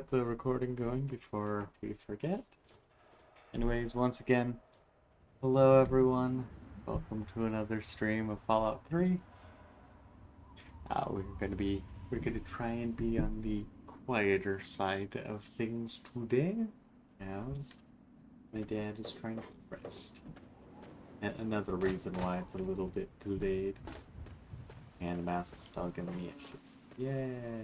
get the recording going before we forget. Anyways, once again, hello everyone. Welcome to another stream of Fallout 3. We're gonna try and be on the quieter side of things today, as my dad is trying to rest. And another reason why it's a little bit delayed. And the mouse is still giving me issues. Yay!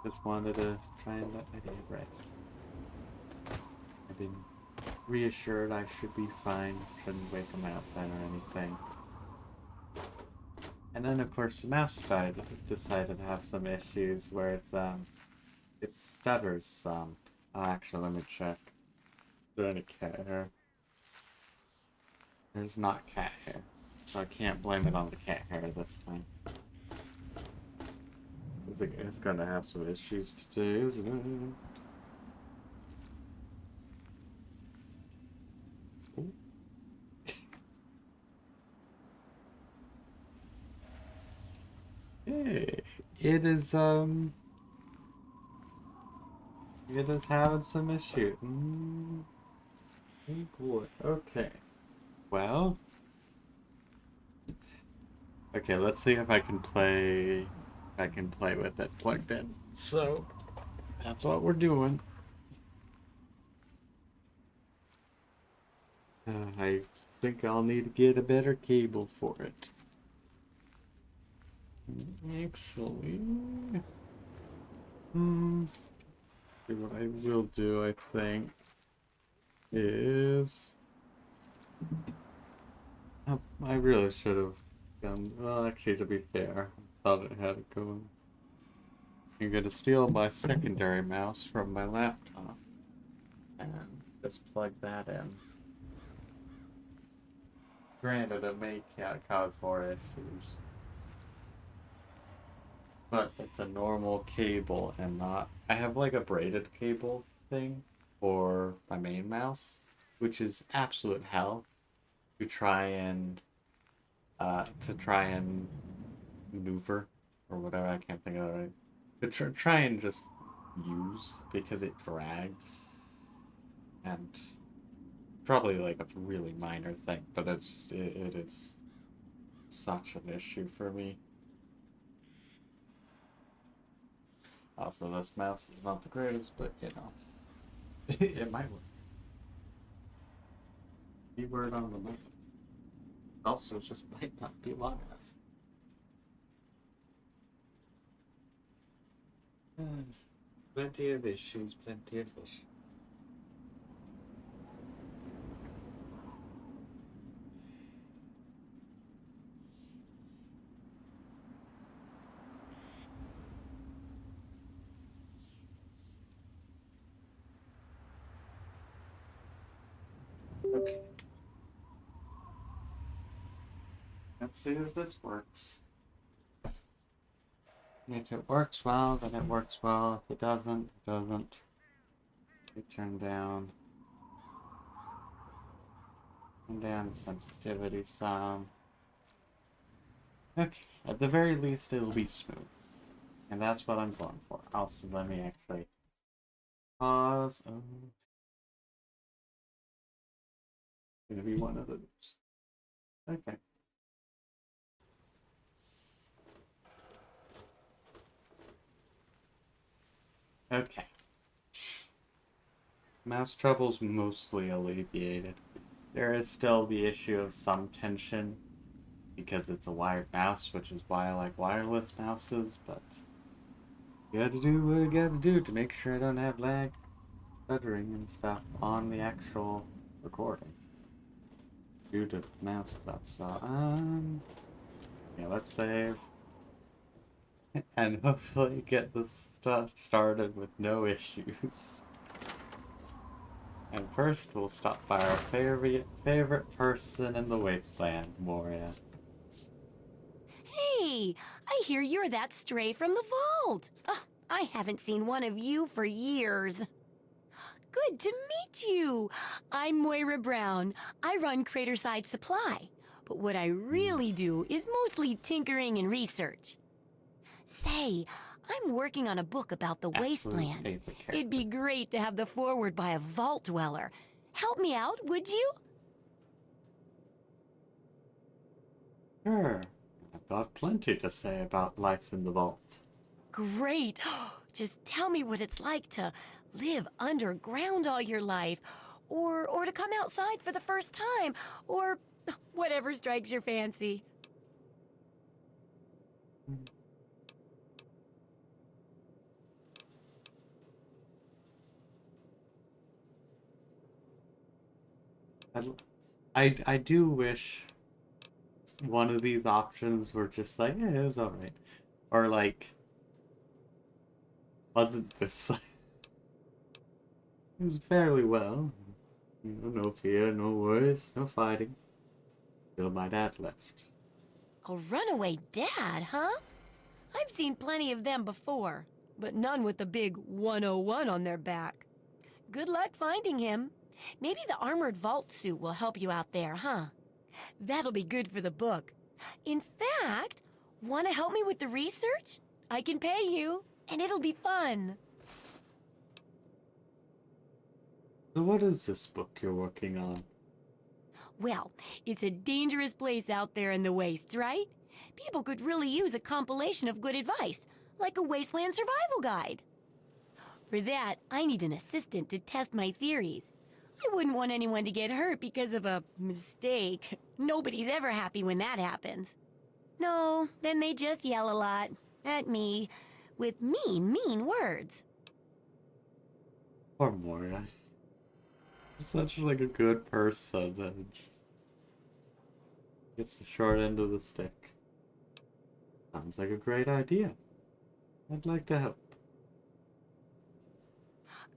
Just wanted to try and let my dad rest. I've been reassured I should be fine, shouldn't wake him up then or anything. And then of course the mouse decided to have some issues where it stutters some. Oh, actually, let me check. Is there any cat hair? There's not cat hair, so I can't blame it on the cat hair this time. It's gonna have some issues today, isn't it? Hey, it is having some issue. Oh boy. Okay. Well. Okay, let's see if I can play with it plugged in. So that's what we're doing. I think I'll need to get a better cable for it. Actually, what I will do, I think, is I really should have done. Well, actually, to be fair, I thought it had it going. I'm gonna steal my secondary mouse from my laptop and just plug that in. Granted, it may cause more issues, but it's a normal cable and not. I have like a braided cable thing for my main mouse, which is absolute hell to try and maneuver or whatever. I can't think of it right. To try and just use because it drags and probably like a really minor thing, but it is such an issue for me. Also, this mouse is not the greatest, but you know, it might work. Keyword on the mic. Also, it just might not be long enough. Plenty of issues, plenty of issues. Okay. Let's see if this works. If it works well, then it works well. If it doesn't, it doesn't. We turn down the sensitivity some. Okay, at the very least, it'll be smooth. And that's what I'm going for. Also, let me actually pause. Oh. Gonna be one of those. Okay. Okay. Mouse trouble's mostly alleviated. There is still the issue of some tension because it's a wired mouse, which is why I like wireless mouses, but you gotta do what you gotta do to make sure I don't have lag, stuttering and stuff on the actual recording due to mouse stuff. So, yeah, let's save and hopefully get this stuff started with no issues. And first, we'll stop by our favorite person in the wasteland, Moira. Hey, I hear you're that stray from the vault. Oh, I haven't seen one of you for years. Good to meet you. I'm Moira Brown. I run Craterside Supply, but what I really do is mostly tinkering and research. Say, I'm working on a book about the Absolute wasteland. favorite character. It'd be great to have the foreword by a vault dweller. Help me out, would you? Sure. I've got plenty to say about life in the vault. Great. Just tell me what it's like to live underground all your life, or to come outside for the first time, or whatever strikes your fancy. I do wish one of these options were just like, yeah, it was alright. Or like, wasn't this... It was fairly well. You know, no fear, no worries, no fighting. Till my dad left. A runaway dad, huh? I've seen plenty of them before, but none with the big 101 on their back. Good luck finding him. Maybe the armored vault suit will help you out there, huh? That'll be good for the book. In fact, want to help me with the research? I can pay you, and it'll be fun. So what is this book you're working on? Well, it's a dangerous place out there in the wastes, right? People could really use a compilation of good advice, like a wasteland survival guide. For that, I need an assistant to test my theories. I wouldn't want anyone to get hurt because of a mistake. Nobody's ever happy when that happens. No, then they just yell a lot at me with mean words. Poor Moira. Such like a good person and gets the short end of the stick. Sounds like a great idea. I'd like to help.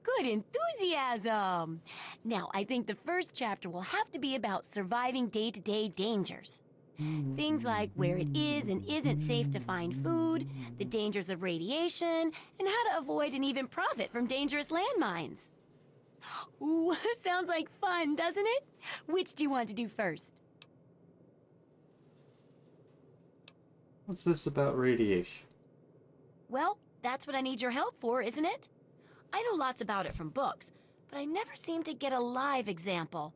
Good enthusiasm! Now, I think the first chapter will have to be about surviving day-to-day dangers. Things like where it is and isn't safe to find food, the dangers of radiation, and how to avoid and even profit from dangerous landmines. Ooh, sounds like fun, doesn't it? Which do you want to do first? What's this about radiation? Well, that's what I need your help for, isn't it? I know lots about it from books, but I never seem to get a live example.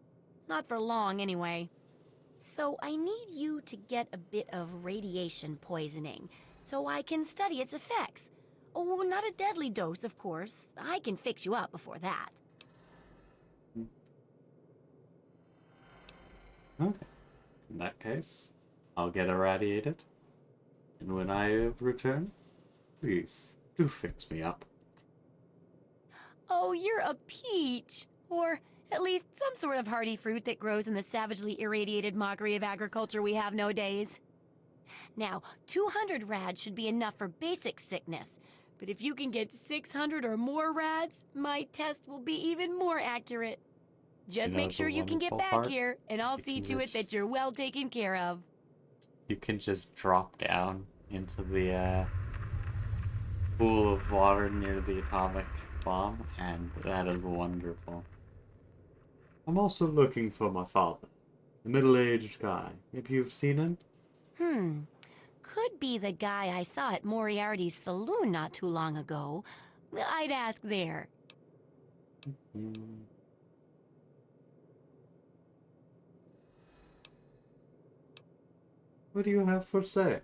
Not for long, anyway. So I need you to get a bit of radiation poisoning, so I can study its effects. Oh, not a deadly dose, of course. I can fix you up before that. Okay. In that case, I'll get irradiated. And when I return, please, do fix me up. Oh, you're a peach! Or at least some sort of hardy fruit that grows in the savagely irradiated mockery of agriculture we have nowadays. Now, 200 rads should be enough for basic sickness, but if you can get 600 or more rads, my test will be even more accurate. Just make sure you can get back here, and I'll see to it that you're well taken care of. You can just drop down into the pool of water near the atomic bomb, and that is wonderful. I'm also looking for my father, a middle-aged guy. Maybe you've seen him? Could be the guy I saw at Moriarty's saloon not too long ago. I'd ask there. What do you have for sale?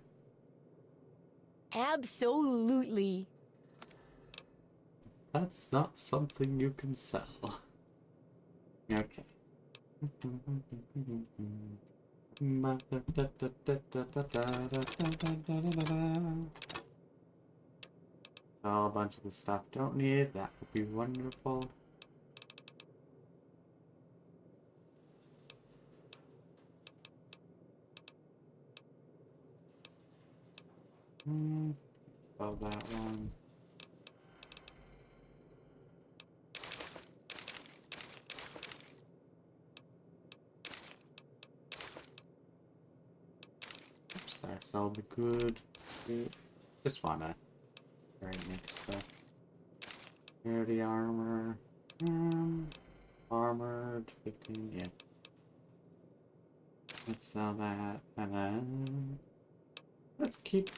Absolutely. That's not something you can sell. Okay. Oh, a bunch of the stuff don't need. That would be wonderful. About that one. Oops, I sell the good. Just wanna right next to security armor. Armored 15, yeah. Let's sell that, and then let's keep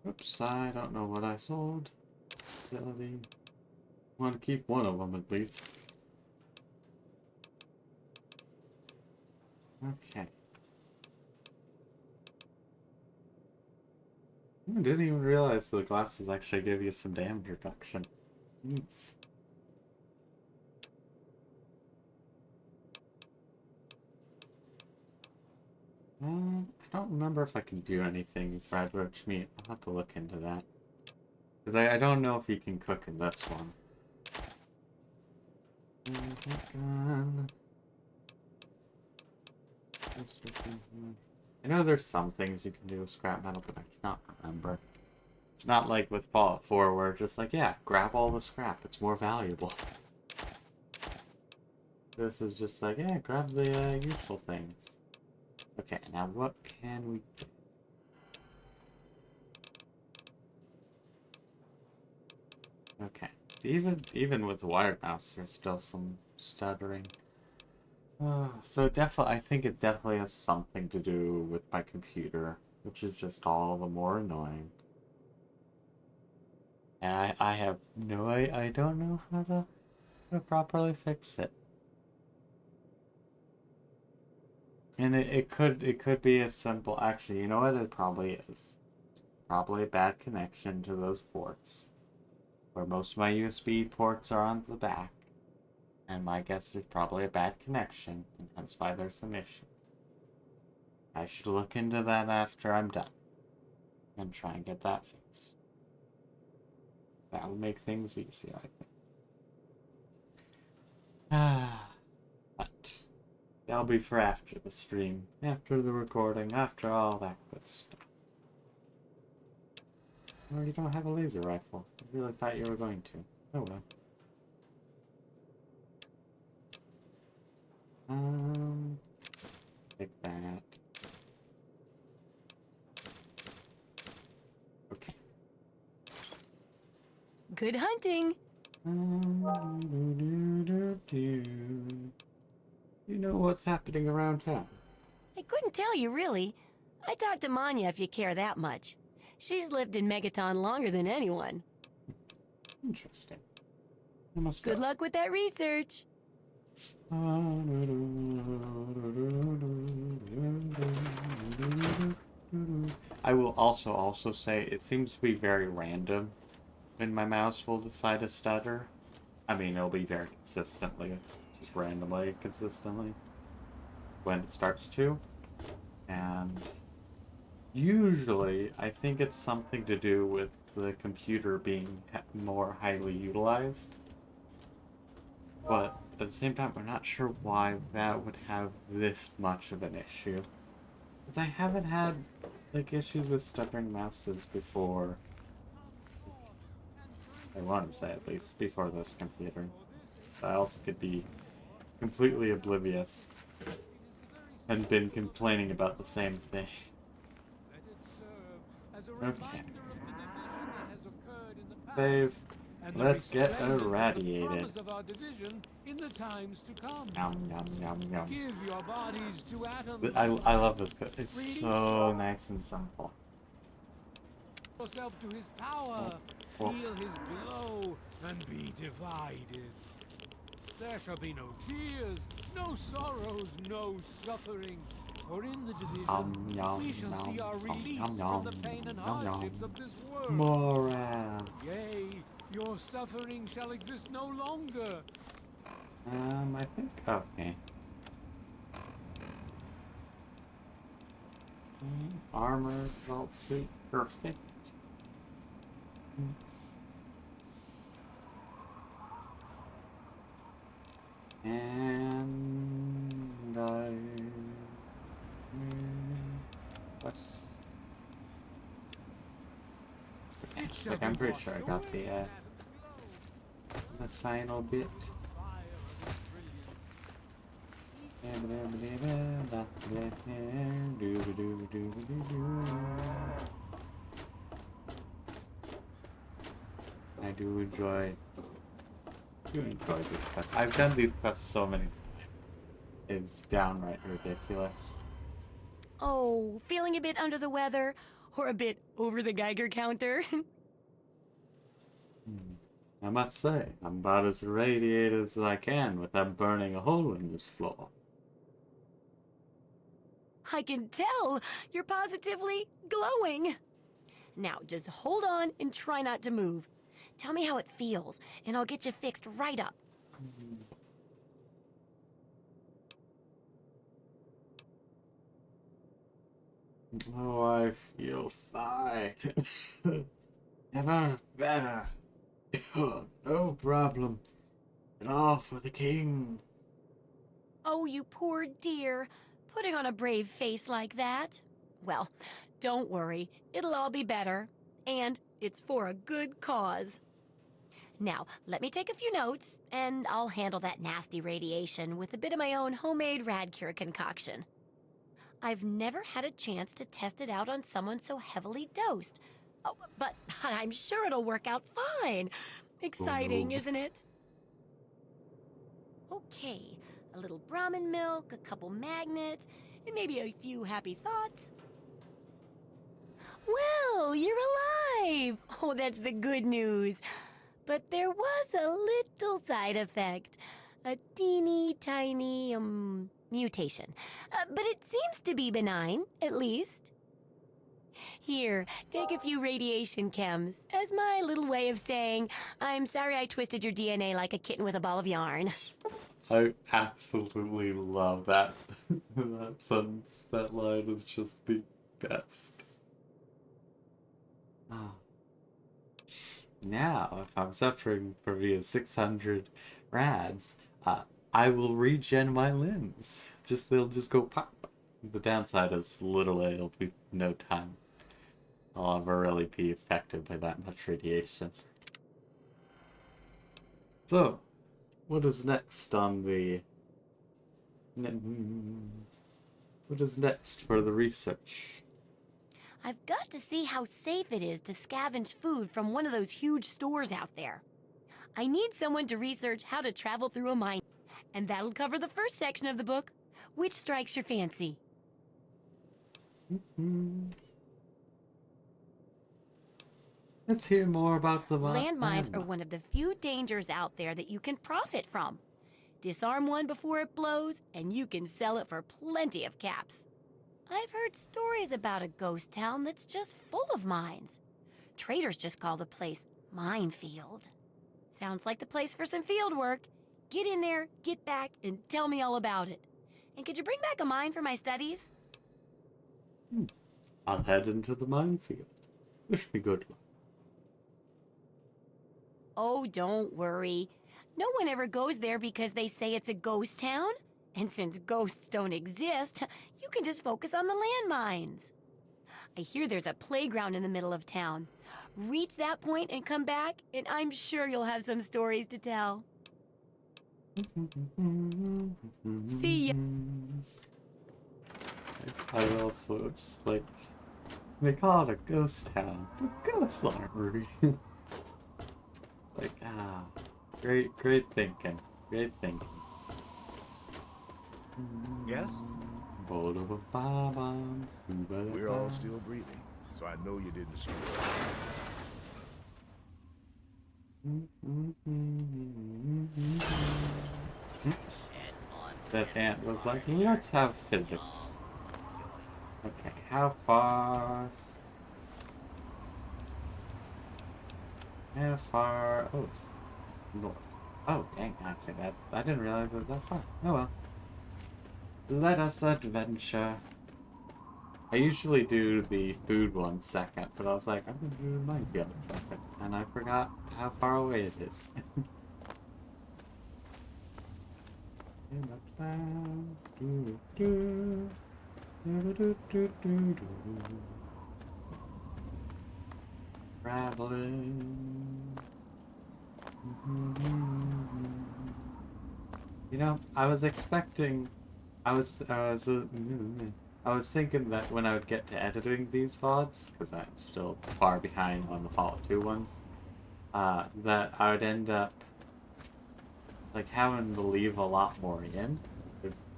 Oops, I don't know what I sold. Utility. Want to keep one of them at least. Okay. I didn't even realize the glasses actually give you some damage reduction. I don't remember if I can do anything with red roach meat. I'll have to look into that. Because I don't know if you can cook in this one. I know there's some things you can do with scrap metal, but I cannot remember. It's not like with Fallout 4 where it's just like, yeah, grab all the scrap, it's more valuable. This is just like, yeah, grab the useful things. Okay, now what can we get? Okay, even with the wired mouse, there's still some stuttering. So definitely, I think it definitely has something to do with my computer, which is just all the more annoying. And I have no, I don't know how to properly fix it. And it could be as simple. Actually, you know what it probably is? Probably a bad connection to those ports, where most of my USB ports are on the back. And my guess is probably a bad connection, and that's why there's some issues. I should look into that after I'm done, and try and get that fixed. That'll make things easier, I think. But that'll be for after the stream, after the recording, after all that good stuff. Well, you don't have a laser rifle. I really thought you were going to. Oh well. Take that. Okay. Good hunting. You know what's happening around town? I couldn't tell you, really. I talked to Manya if you care that much. She's lived in Megaton longer than anyone. Interesting. I must Good go. luck with that research. I will also say it seems to be very random when my mouse will decide to stutter. I mean, it'll be very consistently, just randomly, consistently when it starts to. And usually, I think it's something to do with the computer being more highly utilized. But at the same time, we're not sure why that would have this much of an issue. Because I haven't had, like, issues with stuttering mouses before. I want to say, at least, before this computer. But I also could be completely oblivious and been complaining about the same thing. Okay. Save. Let's get irradiated. Yum, yum, yum, yum. I love this code. It's so nice and simple. Yourself to his power, feel his glow, and be divided. There shall be no tears, no sorrows, no suffering. For in the division, we shall see our release from the pain and hardships of this world. Moira. Yea, your suffering shall exist no longer. I think, okay. Armor, vault suit, perfect. And what's... Okay, like I'm pretty sure I got the final bit. I do enjoy these quests. I've done these quests so many times. It's downright ridiculous. Oh, feeling a bit under the weather? Or a bit over the Geiger counter? I must say, I'm about as radiated as I can without burning a hole in this floor. I can tell you're positively glowing. Now, just hold on and try not to move. Tell me how it feels, and I'll get you fixed right up. Oh, I feel fine. Never better. Oh, no problem. And off for the king. Oh, you poor dear, putting on a brave face like that. Well, don't worry, it'll all be better. And it's for a good cause. Now, let me take a few notes, and I'll handle that nasty radiation with a bit of my own homemade rad cure concoction. I've never had a chance to test it out on someone so heavily dosed. Oh, but I'm sure it'll work out fine. Exciting, no. isn't it? Okay, a little Brahmin milk, a couple magnets, and maybe a few happy thoughts. Well, you're alive! Oh, that's the good news. But there was a little side effect. A teeny tiny, mutation. But it seems to be benign, at least. Here, take a few radiation chems as my little way of saying, I'm sorry I twisted your DNA like a kitten with a ball of yarn. I absolutely love that. That sentence, that line is just the best. Ah. Now, if I'm suffering from via 600 rads, I will regen my limbs. They'll just go pop. The downside is literally it'll be no time. I'll ever really be affected by that much radiation. So, what is next on the... What is next for the research? I've got to see how safe it is to scavenge food from one of those huge stores out there. I need someone to research how to travel through a mine, and that'll cover the first section of the book. Which strikes your fancy? Let's hear more about the Landmines are one of the few dangers out there that you can profit from. Disarm one before it blows, and you can sell it for plenty of caps. I've heard stories about a ghost town that's just full of mines. Traders just call the place Minefield. Sounds like the place for some field work. Get in there, get back, and tell me all about it. And could you bring back a mine for my studies? I'll head into the minefield. Wish me good luck. Oh, don't worry. No one ever goes there because they say it's a ghost town. And since ghosts don't exist, you can just focus on the landmines. I hear there's a playground in the middle of town. Reach that point and come back, and I'm sure you'll have some stories to tell. See ya. I also just like, they call it a ghost town, but ghosts aren't real. Like, great thinking, great thinking. Yes? We're all still breathing, so I know you didn't screw up. That ant was like, let's have physics. Okay, how far? How far? Oh, it's north. Oh, dang, actually, I didn't realize it was that far. Oh well. Let us adventure. I usually do the food one second, but I was like, I'm gonna do the minefield second, and I forgot how far away it is. Traveling. You know, I was expecting. I was thinking that when I would get to editing these VODs, because I'm still far behind on the Fallout 2 ones, that I would end up like having to leave a lot more in.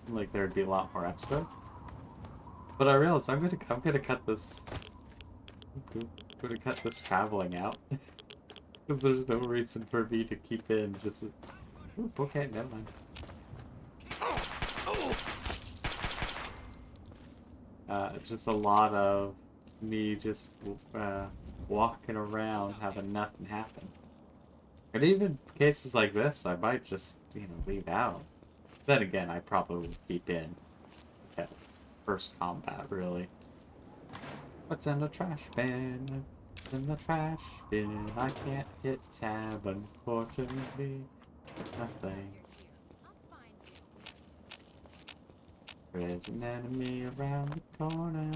Like there'd be a lot more episodes. But I realized I'm gonna cut this Could have cut this traveling out. Because there's no reason for me to keep in just... Ooh, okay, never mind. Just a lot of me just walking around having nothing happen. But even cases like this, I might just, leave out. Then again, I probably would keep in. Because first combat, really. What's in the trash bin? What's in the trash bin? I can't hit tab, unfortunately. There's nothing. There's an enemy around the corner.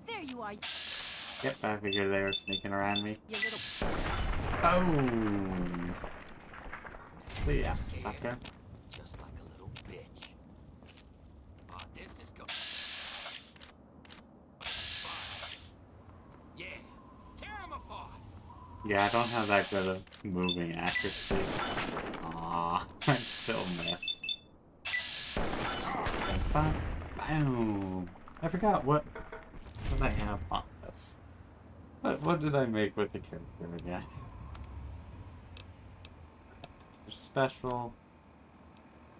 There you are, Yep, I figured they were sneaking around me. you little... Boom! See ya, sucker. Just like a little bitch. This is go. Yeah, tear him apart. Yeah, I don't have that good of moving accuracy. Aww, I still missed. Boom! I forgot what I have on this. What did I make with the character again? Special.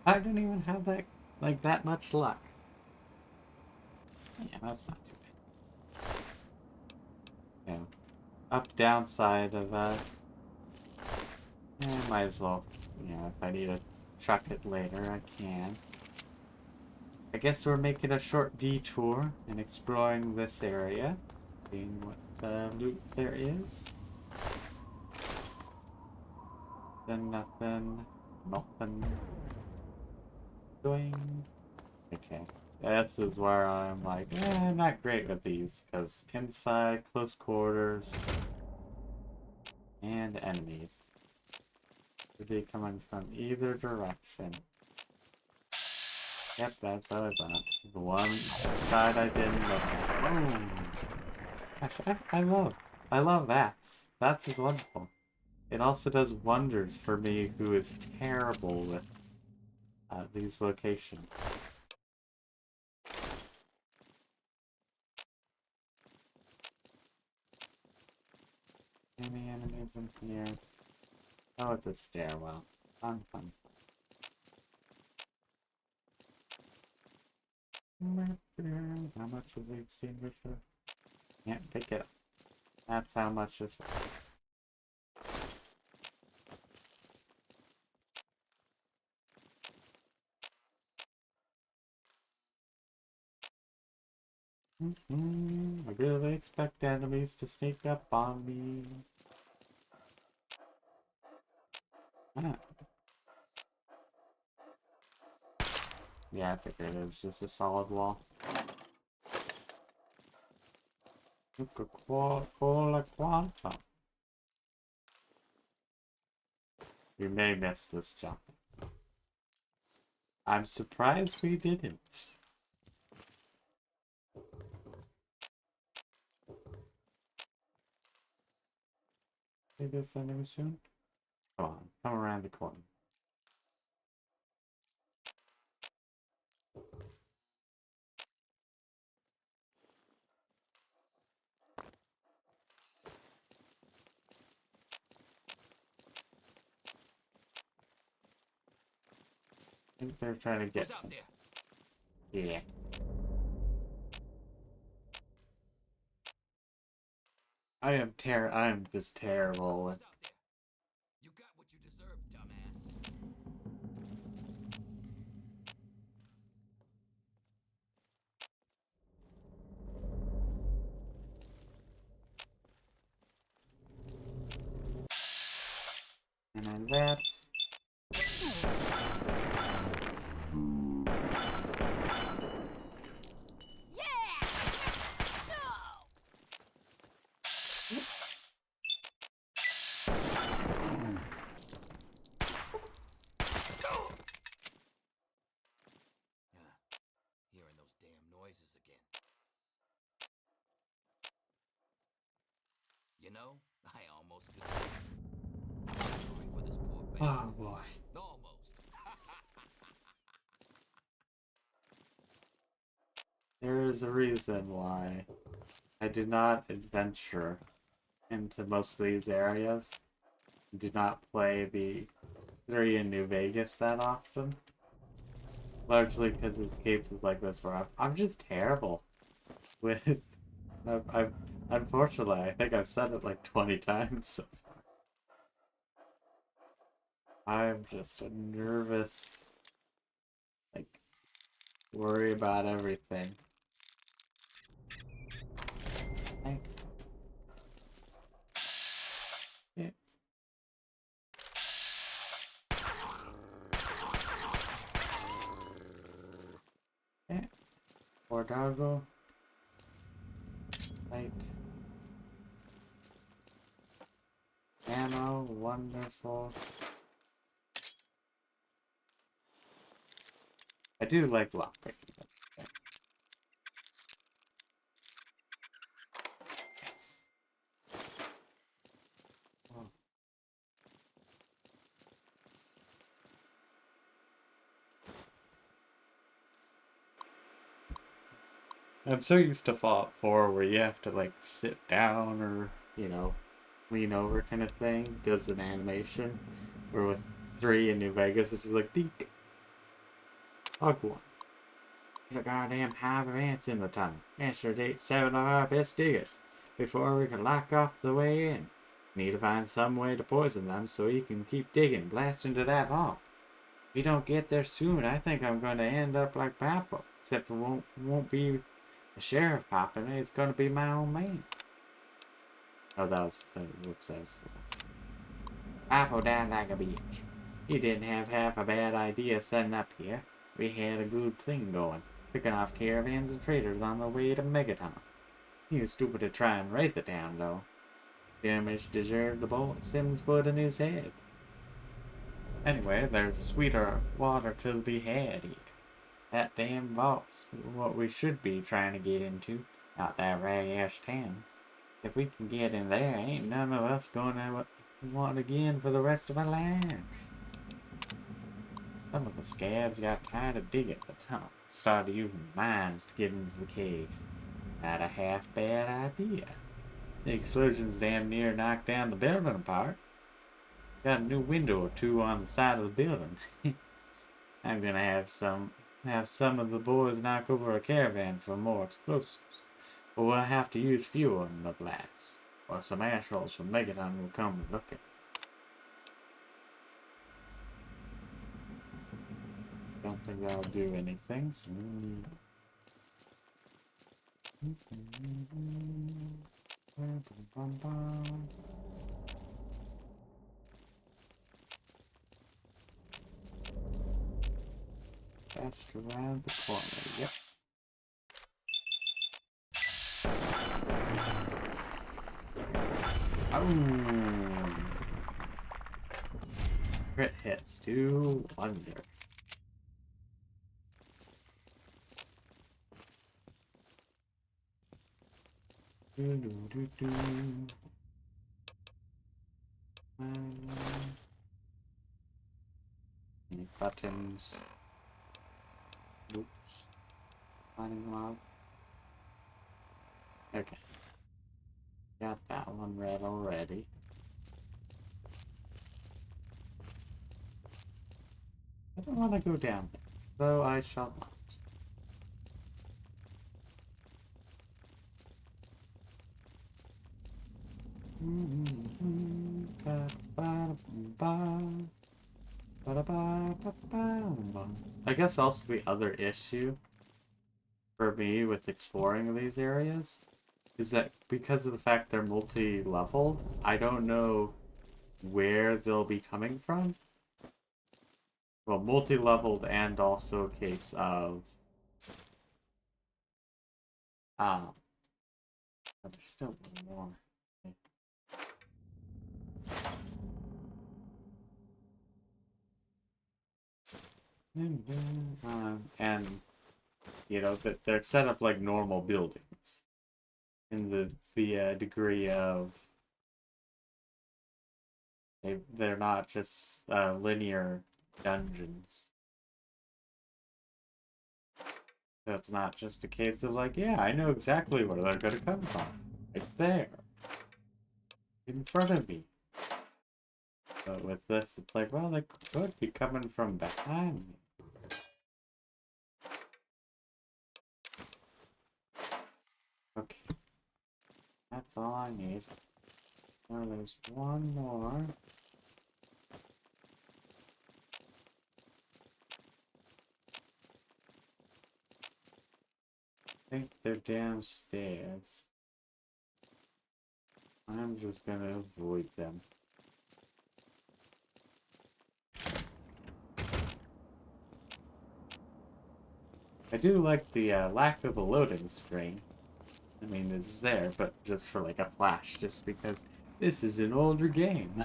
I didn't even have that much luck. Yeah, that's not too bad. Yeah. Up downside of yeah, might as well, if I need to truck it later, I can. I guess we're making a short detour and exploring this area, seeing what loot there is. Then nothing. Doing. Okay. This is where I'm like, I'm not great with these, because inside, close quarters, and enemies. Could be coming from either direction. Yep, that's how I thought. The one side I didn't look at. Boom! Actually, I love VATS. VATS is wonderful. It also does wonders for me who is terrible with these locations. Any enemies in here? Oh, it's a stairwell. Fun. How much is the extinguisher? Can't pick it up. That's how much this was. I really expect enemies to sneak up on me. Ah. Yeah, I figured it was just a solid wall. Coca-Cola Quantum. We may miss this jump. I'm surprised we didn't. See this enemy soon? Come on, come around the corner. I think they're trying to get Who's out me. there? Yeah. I am just terrible with... Who's out there? You got what you deserve, dumbass. And then that's... Yeah! No! Hearing those damn noises again. You know, I almost feel sorry for this poor Oh bastard. boy. Almost. There is a reason why I do not adventure into most of these areas. I do not play the 3 in New Vegas that often. Largely because of cases like this where I'm just terrible with... I've unfortunately, I think I've said it like 20 times so far. I'm just a nervous, like, worry about everything. Thanks. Yeah. Yeah. Poor doggo. Right. Ammo, wonderful. I do like lockpicking. Yes. Oh. I'm so used to Fallout 4 where you have to like sit down or, you know, lean over kind of thing, does an animation. Where with 3 in New Vegas, it's just like, dink. Hug one. There's a goddamn hive of ants in the tunnel. Extradite 7 of our best diggers before we can lock off the way in. Need to find some way to poison them so you can keep digging, blast into that vault. If we don't get there soon, I think I'm going to end up like Papa. Except it won't be the sheriff popping it, it's going to be my own man. Oh, that was, whoops, that was the last one. Papa died like a bitch. He didn't have half a bad idea setting up here. We had a good thing going, picking off caravans and traders on the way to Megaton. He was stupid to try and raid the town, though. Damage deserved the bullet Sims put in his head. Anyway, there's sweeter water to be had here. That damn vault's what we should be trying to get into, not that rag-ass town. If we can get in there, ain't none of us gonna want again for the rest of our lives. Some of the scabs got tired of digging the tunnel, started using mines to get into the caves. Not a half bad idea. The explosions damn near knocked down the building apart. Got a new window or 2 on the side of the building. I'm gonna have some of the boys knock over a caravan for more explosives. But we'll have to use fuel in the blast, or some assholes from Megaton will come looking. Don't think that'll do anything, so... Just around the corner, yep. Oh! Crit hits do wonder. Any buttons? Oops. Finding them out. Okay. Got that one read already. I don't want to go down there, though I shall not. I guess also the other issue for me with exploring these areas is that because of the fact they're multi-leveled, I don't know where they'll be coming from. Well, multi-leveled and also a case of but there's still one more. And you know that they're set up like normal buildings in the degree of they're not just linear dungeons. So it's not just a case of like, yeah, I know exactly where they're gonna come from. Right there. In front of me. But with this, it's like, well, they could be coming from behind me. Okay. That's all I need. Now there's one more. I think they're downstairs. I'm just gonna avoid them. I do like the lack of a loading screen. I mean, it's there, but just for like a flash, just because this is an older game.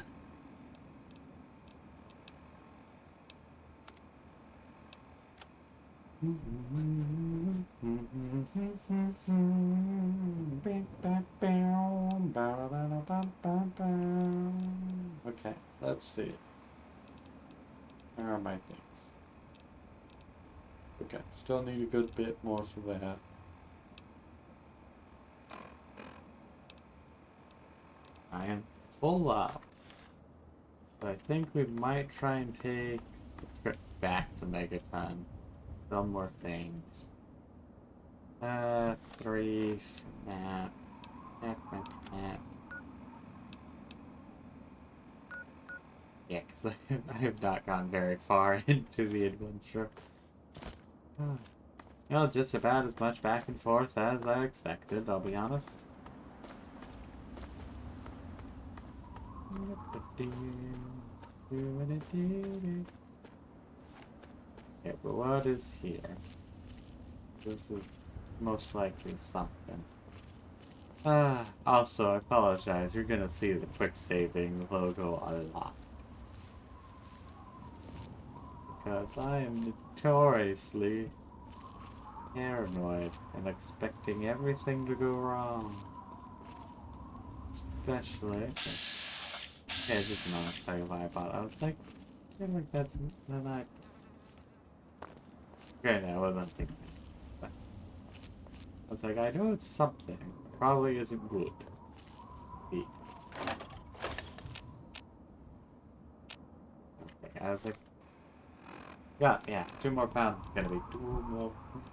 Okay, let's see. Where are my things? Okay, still need a good bit more for that. I am full up. But I think we might try and take a trip back to Megaton. Some more things. 3 map. Map. Yeah, because I have not gone very far into the adventure. Well, just about as much back and forth as I expected, I'll be honest. Yeah, but what is here? This is most likely something. Also, I apologize. You're gonna see the quick saving logo a lot. Because I am notoriously paranoid and expecting everything to go wrong. Especially... Okay, just another tell you why I bought it. I was like, I feel like that's the night. Granted, I wasn't thinking. But I was like, I know it's something. Probably isn't good. Okay, I was like, yeah, 2 more pounds is gonna be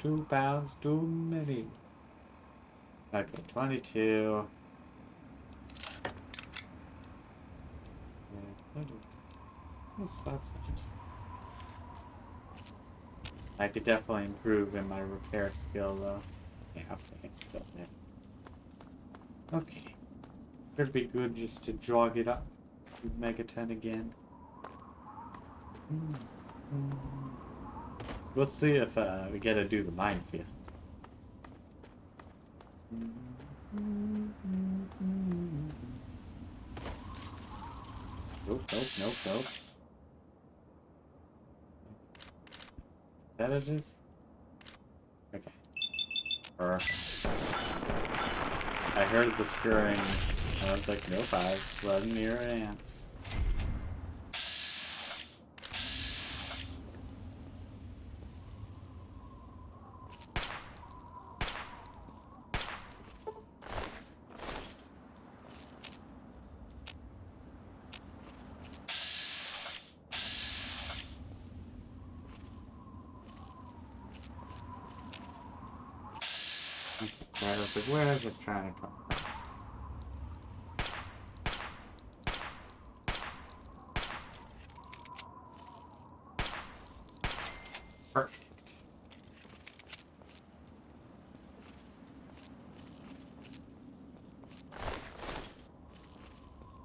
2 pounds too many. Okay, 22. That's I could definitely improve in my repair skill though. Yeah, okay, it's still there. Okay. Should be good just to jog it up with Megaton again. We'll see if we get to do the minefield. Nope. That it is? Okay. Perfect. I heard the scurrying, and I was like, nope, I was letting near ants. Right, I was like, where is it trying to come from? Perfect.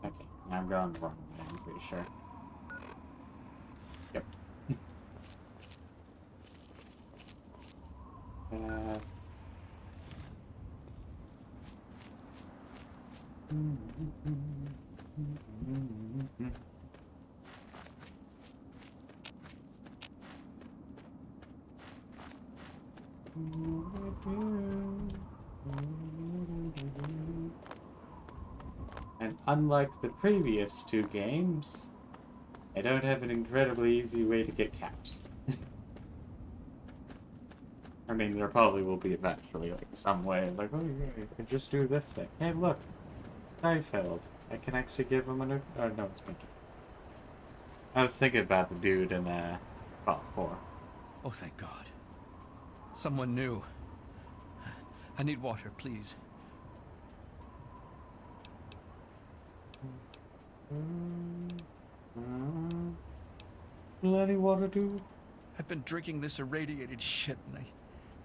Okay, I'm going the wrong way, I'm pretty sure. Yep. And unlike the previous 2 games, I don't have an incredibly easy way to get caps. I mean, there probably will be eventually, like, some way, like, oh, yeah, you can just do this thing. Hey, look, I failed. I can actually give him a new... Oh, no, it's me. I was thinking about the dude in, Fallout 4. Oh, thank God. Someone new. I need water, please. Will any water do? I've been drinking this irradiated shit, and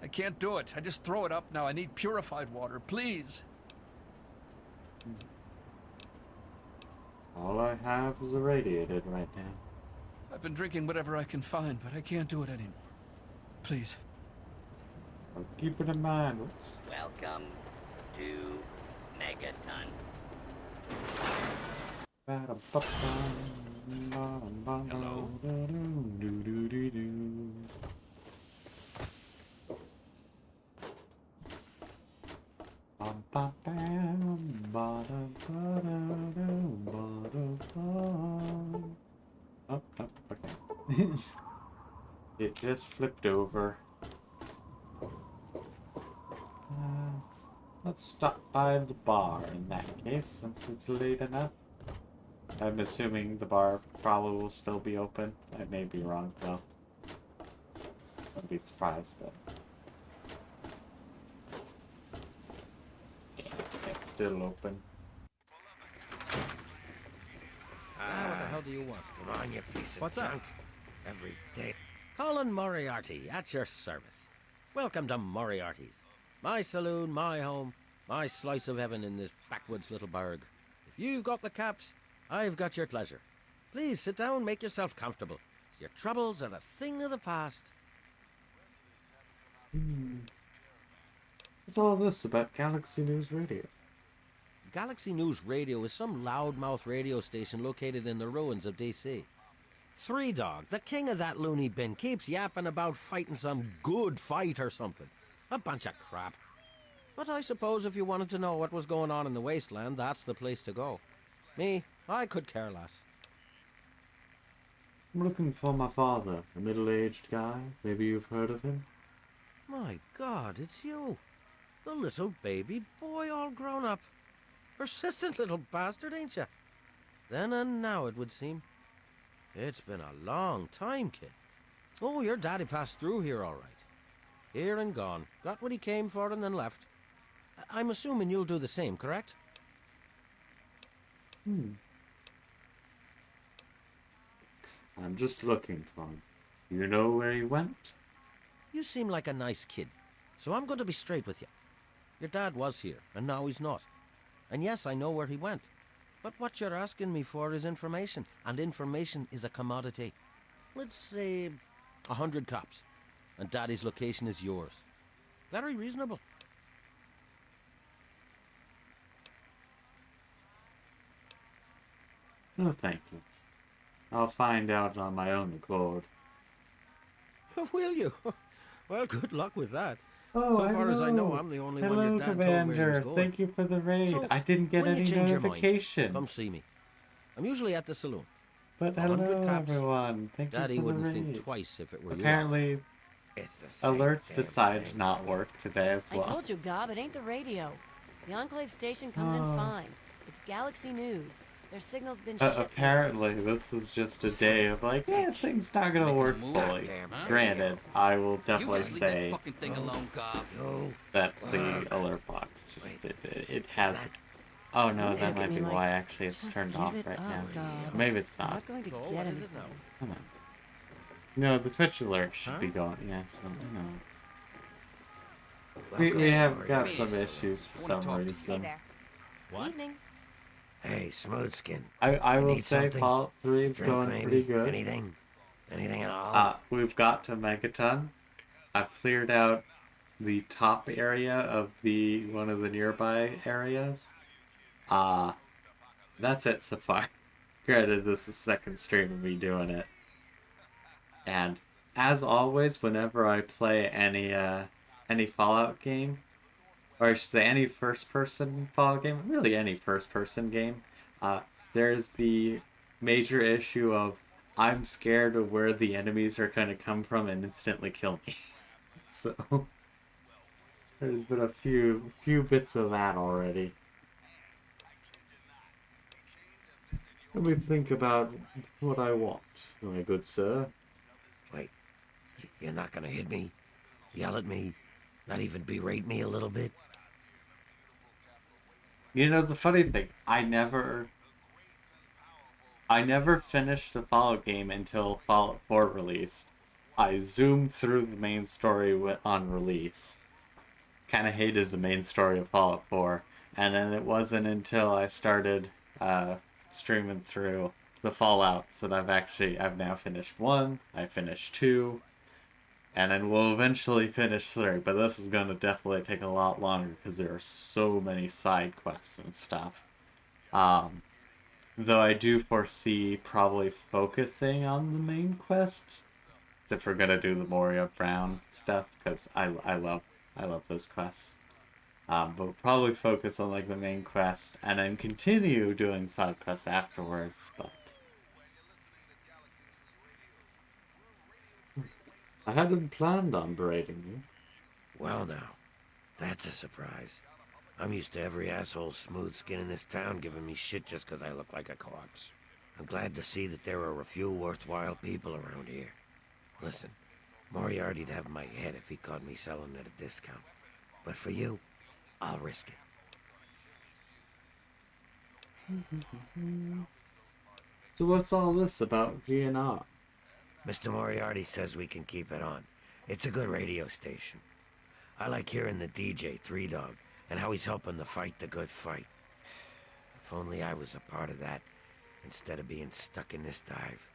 I can't do it. I just throw it up now. I need purified water, please. All I have is irradiated right now. I've been drinking whatever I can find, but I can't do it anymore. Please. I'll keep it in mind. Whoops. Welcome to Megaton. Hello. Oh, okay. It just flipped over. Let's stop by the bar in that case, since it's late enough. I'm assuming the bar probably will still be open. I may be wrong, though. I'd be surprised, but... yeah, it's still open. What the hell do you want? Come on, you piece of What's junk. up? Every day. Colin Moriarty, at your service. Welcome to Moriarty's. My saloon, my home, my slice of heaven in this backwoods little burg. If you've got the caps, I've got your pleasure. Please sit down, make yourself comfortable. Your troubles are a thing of the past. What's all this about Galaxy News Radio? Galaxy News Radio is some loudmouth radio station located in the ruins of DC. Three Dog, the king of that loony bin, keeps yapping about fighting some good fight or something. A bunch of crap. But I suppose if you wanted to know what was going on in the wasteland, that's the place to go. Me, I could care less. I'm looking for my father, a middle-aged guy. Maybe you've heard of him? My God, it's you. The little baby boy all grown up. Persistent little bastard, ain't you? Then and now, it would seem. It's been a long time, kid. Oh, your daddy passed through here all right. Here and gone. Got what he came for and then left. I'm assuming you'll do the same, correct? I'm just looking for him. You know where he went? You seem like a nice kid, so I'm going to be straight with you. Your dad was here, and now he's not. And yes, I know where he went. But what you're asking me for is information, and information is a commodity. Let's say 100 cops, and Daddy's location is yours. Very reasonable. No, thank you. I'll find out on my own accord. Will you? Well, good luck with that. Oh, So far as I know, I'm the only one your dad told where he was Commander. going. Thank you for the raid. So, I didn't get when any you change your mind, notification. come see me. I'm usually at the saloon. But 100 hello, caps. everyone. Thank Daddy you for wouldn't the think raid. twice if it were Apparently, It's the same alerts damn decided thing. to not work today as I well. told you, Gob, it ain't the radio. The Enclave station comes in fine. It's Galaxy News. Their signal's been shit. Apparently, this is just a day of like, yeah, things not gonna Make a work move, fully. damn it. Granted, I will You definitely just leave that say fucking thing alone, Cobb. Go. that the Work. alert box just Wait, it has. that- Oh no, Don't that look might at be me like, why actually it's "Just turned give off it right up, now. God." Maybe it's I'm not. not going to So, get what is anything. it now? Come on. No, the Twitch alert should Huh? be going. Yes, you know. Welcome, We have Moira. got Please. some issues for Wanna some talk to you. reason. What? Evening. Hey, Smoothskin. I You will need say something? Fallout 3 is Drink, going maybe? pretty good. Anything? Anything at all? We've got to Megaton. I've cleared out the top area of the one of the nearby areas. That's it so far. Granted, this is the second stream of me doing it. And as always, whenever I play any Fallout game, or I should say any first-person Fallout game, really any first-person game, there's the major issue of I'm scared of where the enemies are going to come from and instantly kill me. So There's been a few bits of that already. Let me think about what I want, my good sir. Wait, you're not gonna hit me? Yell at me? Not even berate me a little bit? You know, the funny thing, I never finished the Fallout game until Fallout 4 released. I zoomed through the main story on release. Kind of hated the main story of Fallout 4, and then it wasn't until I started streaming through the Fallouts that I've now finished 1, I finished 2, and then we'll eventually finish 3, but this is going to definitely take a lot longer because there are so many side quests and stuff. Though I do foresee probably focusing on the main quest, if we're gonna do the Moira Brown stuff, because I love those quests. But we'll probably focus on like the main quest and then continue doing side quests afterwards. But I hadn't planned on berating you. Well now, that's a surprise. I'm used to every asshole smooth skin in this town giving me shit just 'cause I look like a corpse. I'm glad to see that there are a few worthwhile people around here. Listen, Moriarty'd have my head if he caught me selling at a discount. But for you, I'll risk it. So what's all this about GNR? Mr. Moriarty says we can keep it on. It's a good radio station. I like hearing the DJ, Three Dog, and how he's helping to fight the good fight. If only I was a part of that, instead of being stuck in this dive.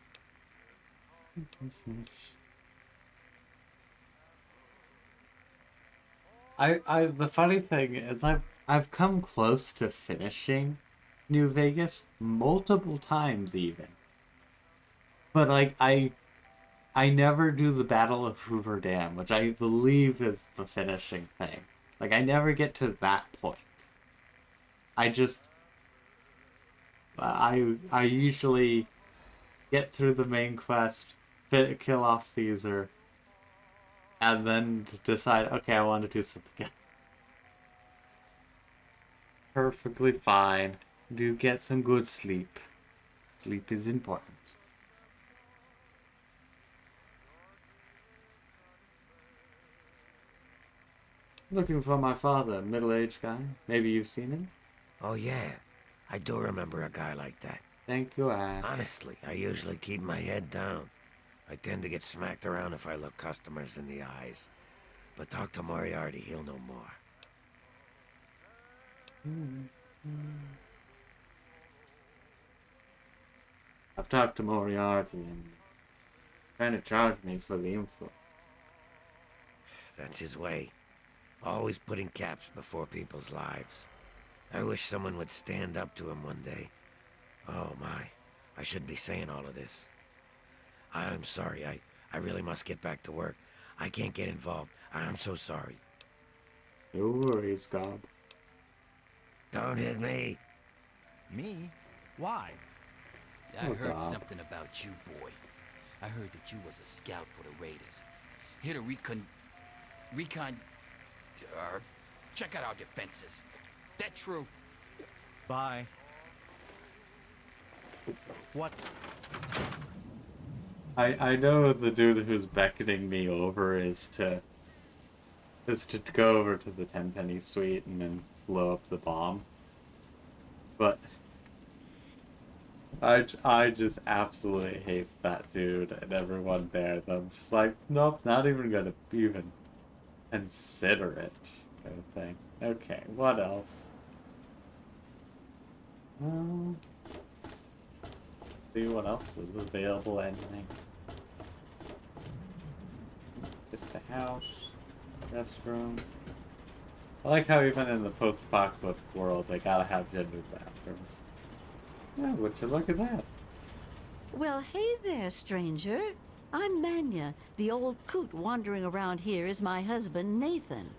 The funny thing is I've come close to finishing New Vegas multiple times even. But like I never do the Battle of Hoover Dam, which I believe is the finishing thing. Like, I never get to that point. I just... I usually get through the main quest, kill off Caesar, and then decide, okay, I want to do something else. Perfectly fine. Do get some good sleep. Sleep is important. Looking for my father, middle-aged guy. Maybe you've seen him? Oh yeah, I do remember a guy like that. Thank you, Ash. Honestly, I usually keep my head down. I tend to get smacked around if I look customers in the eyes. But talk to Moriarty, he'll know more. I've talked to Moriarty and trying to charge me for the info. That's his way. Always putting caps before people's lives. I wish someone would stand up to him one day. Oh my, I shouldn't be saying all of this. I'm sorry, I really must get back to work. I can't get involved. I'm so sorry. No worries, Gob. Don't hit me. Me? Why? I Oh, heard God. something about you, boy. I heard that you was a scout for the Raiders. Here to check out our defenses. That true? Bye. What? I know the dude who's beckoning me over is to go over to the Tenpenny Suite and then blow up the bomb. But I just absolutely hate that dude and everyone there. I'm just like, nope, not even gonna even consider it, kind of thing. Okay, what else? See what else is available. Anything? Just a house, restroom. I like how even in the post-apocalyptic world they gotta have gendered bathrooms. Yeah, would you look at that? Well, hey there, stranger. I'm Manya. The old coot wandering around here is my husband, Nathan.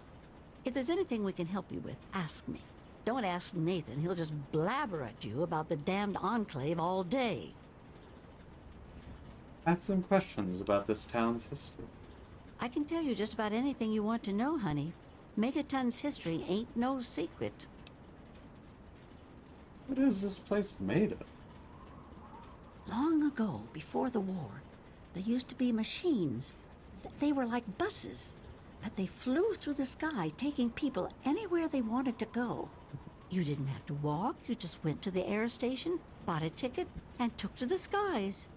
If there's anything we can help you with, ask me. Don't ask Nathan. He'll just blabber at you about the damned Enclave all day. Ask some questions about this town's history. I can tell you just about anything you want to know, honey. Megaton's history ain't no secret. What is this place made of? Long ago, before the war, there used to be machines. They were like buses, but they flew through the sky, taking people anywhere they wanted to go. You didn't have to walk, you just went to the air station, bought a ticket, and took to the skies.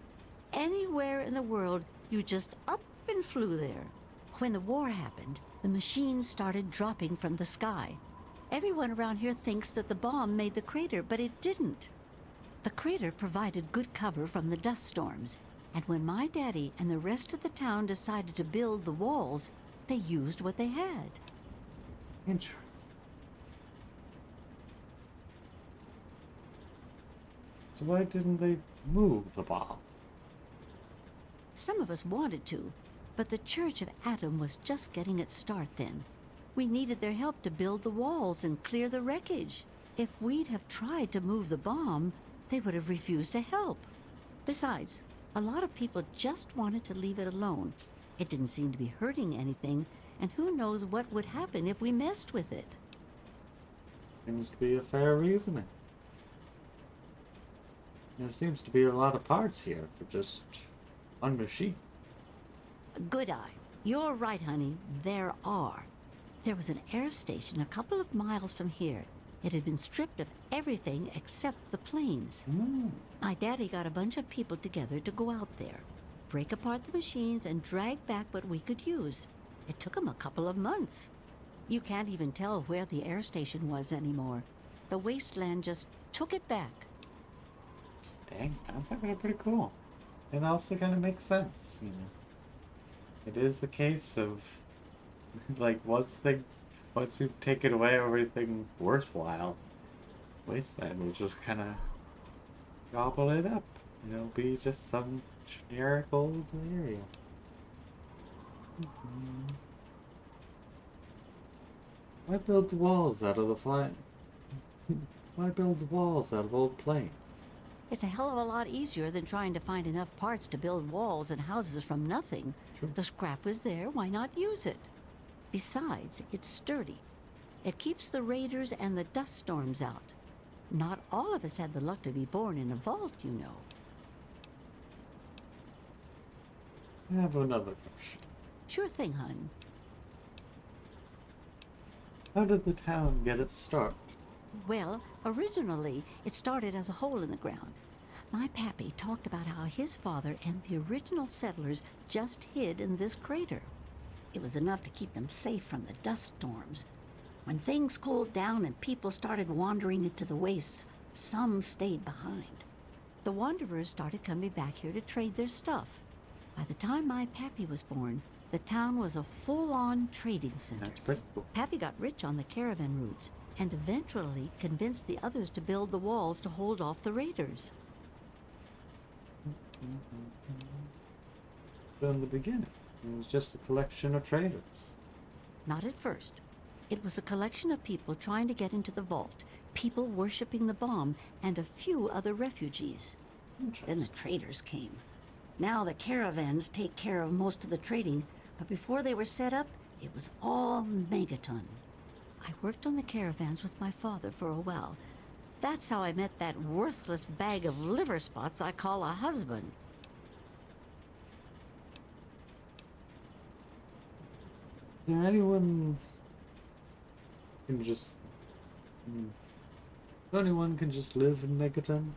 Anywhere in the world, you just up and flew there. When the war happened, the machines started dropping from the sky. Everyone around here thinks that the bomb made the crater, but it didn't. The crater provided good cover from the dust storms, and when my daddy and the rest of the town decided to build the walls, they used what they had. Interesting. So why didn't they move the bomb? Some of us wanted to, but the Church of Adam was just getting its start then. We needed their help to build the walls and clear the wreckage. If we'd have tried to move the bomb, they would have refused to help. Besides, a lot of people just wanted to leave it alone. It didn't seem to be hurting anything, and who knows what would happen if we messed with it. Seems to be a fair reasoning. There seems to be a lot of parts here for just one machine. Good eye. You're right, honey. There are. There was an air station a couple of miles from here. It had been stripped of everything except the planes. My daddy got a bunch of people together to go out there, break apart the machines, and drag back what we could use. It took him a couple of months. You can't even tell where the air station was anymore. The wasteland just took it back. Dang, sounds like pretty cool. It also kind of makes sense, you know. It is the case of, like, once you take it away, everything worthwhile, wasteland will just kind of gobble it up. It'll be just some generic old area. Why build the walls out of the flying? Why build the walls out of old planes? It's a hell of a lot easier than trying to find enough parts to build walls and houses from nothing. Sure. The scrap was there, why not use it? Besides, it's sturdy. It keeps the raiders and the dust storms out. Not all of us had the luck to be born in a vault, you know. I have another question. Sure thing, hon. How did the town get its start? Well, originally, it started as a hole in the ground. My pappy talked about how his father and the original settlers just hid in this crater. It was enough to keep them safe from the dust storms. When things cooled down and people started wandering into the wastes, some stayed behind. The wanderers started coming back here to trade their stuff. By the time my pappy was born, the town was a full-on trading center. That's pretty cool. Pappy got rich on the caravan routes and eventually convinced the others to build the walls to hold off the raiders. So in the beginning, it was just a collection of traders. Not at first. It was a collection of people trying to get into the vault, people worshipping the bomb, and a few other refugees. Then the traders came. Now the caravans take care of most of the trading, but before they were set up, it was all Megaton. I worked on the caravans with my father for a while. That's how I met that worthless bag of liver spots I call a husband. Is there anyone can just... Anyone can just live in Megaton?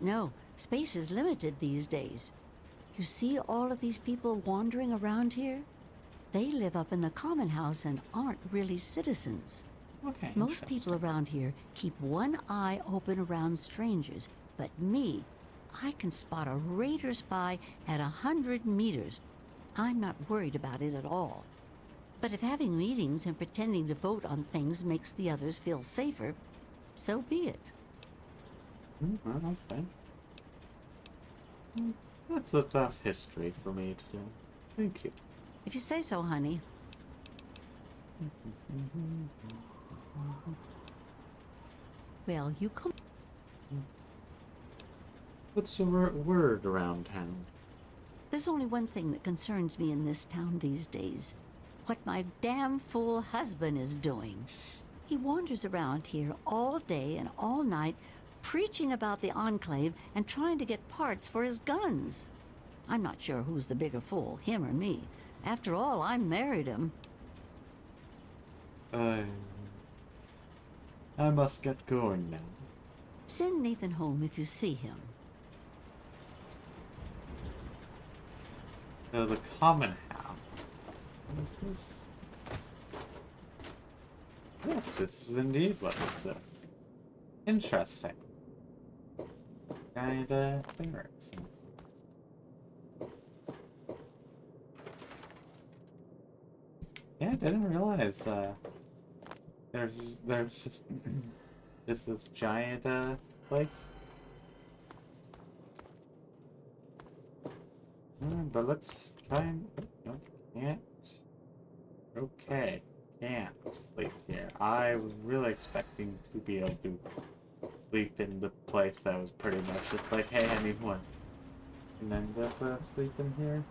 No, space is limited these days. You see all of these people wandering around here? They live up in the common house and aren't really citizens. Okay. Most people around here keep one eye open around strangers, but me, I can spot a raider spy at 100 meters. I'm not worried about it at all. But if having meetings and pretending to vote on things makes the others feel safer, so be it. Well, that's fine. That's a tough history for me to do. Thank you. If you say so, honey. Well, you come. What's the word around town? There's only one thing that concerns me in this town these days. what my damn fool husband is doing. He wanders around here all day and all night, preaching about the Enclave and trying to get parts for his guns. I'm not sure who's the bigger fool, him or me. After all, I married him. I must get going now. Send Nathan home if you see him. So the common house. What is this? Yes, this is indeed what it says. Interesting. Kinda barracks. Yeah, I didn't realize there's just this giant place. But let's try and no, can't. Okay, can't sleep here. I was really expecting to be able to sleep in the place that was pretty much just like, hey, anyone can end up sleeping here.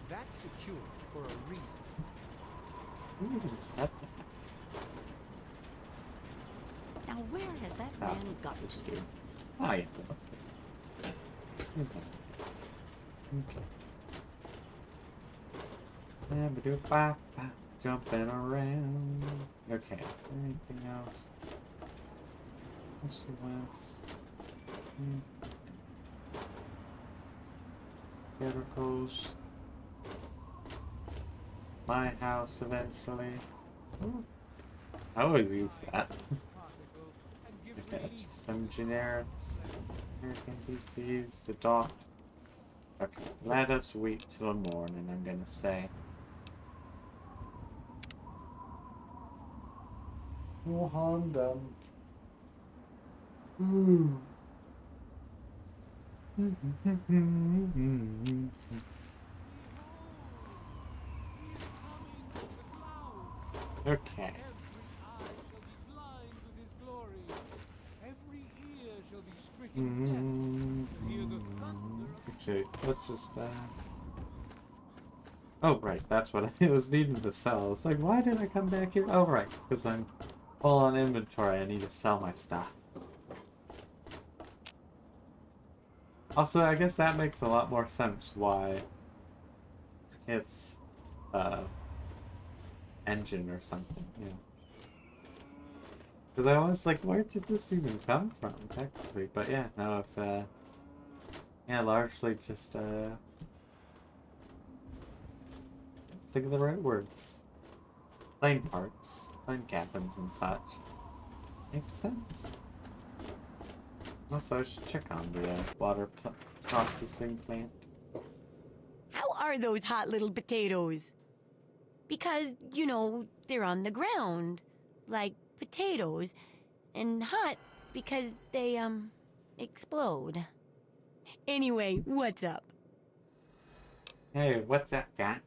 That's secure for a reason. Who even said that? Now where has that Ah, man got this to? dude. Ah, yeah. Who's that? Okay. Jumping around. Okay, is there anything else? What's the west? Chemicals. My house eventually. Ooh. I always use that. Okay, just some generics. American PCs, the dock. Okay, let us wait till morning, I'm gonna say. Oh, Honda. Ooh. Okay. Okay, let's just oh right, that's what I was needing to sell. It's like, why did I come back here? Oh right, because I'm full on inventory. I need to sell my stuff. Also, I guess that makes a lot more sense why it's engine or something, you know. Because I was like, where did this even come from, technically? But yeah, no, if, yeah, largely just, think of the right words. Plane parts, plane cabins and such. Makes sense. Also, I should check on the, water processing plant. How are those hot little potatoes? Because, you know, they're on the ground, like potatoes, and hot because they, explode. Anyway, what's up? Hey, what's up, Jack?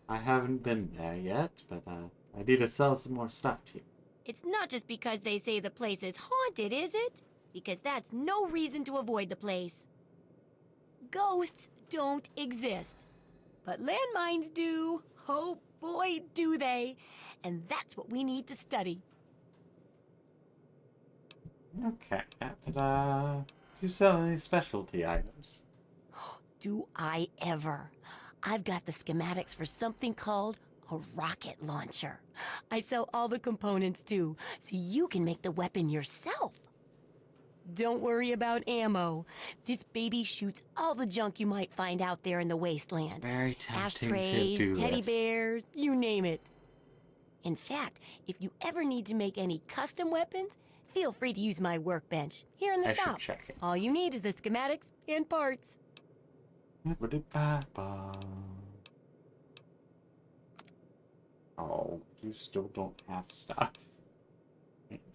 I haven't been there yet, but, I need to sell some more stuff to you. It's not just because they say the place is haunted, is it? Because that's no reason to avoid the place. Ghosts don't exist. But landmines do. Oh boy, do they. And that's what we need to study. Okay, but, do you sell any specialty items? Do I ever? I've got the schematics for something called a rocket launcher. I sell all the components too, so you can make the weapon yourself. Don't worry about ammo. This baby shoots all the junk you might find out there in the wasteland. Very tempting Ashtrays, to do teddy this. bears, you name it. In fact, if you ever need to make any custom weapons, feel free to use my workbench here in the I should shop. check it. All you need is the schematics and parts. Oh, you still don't have stuff.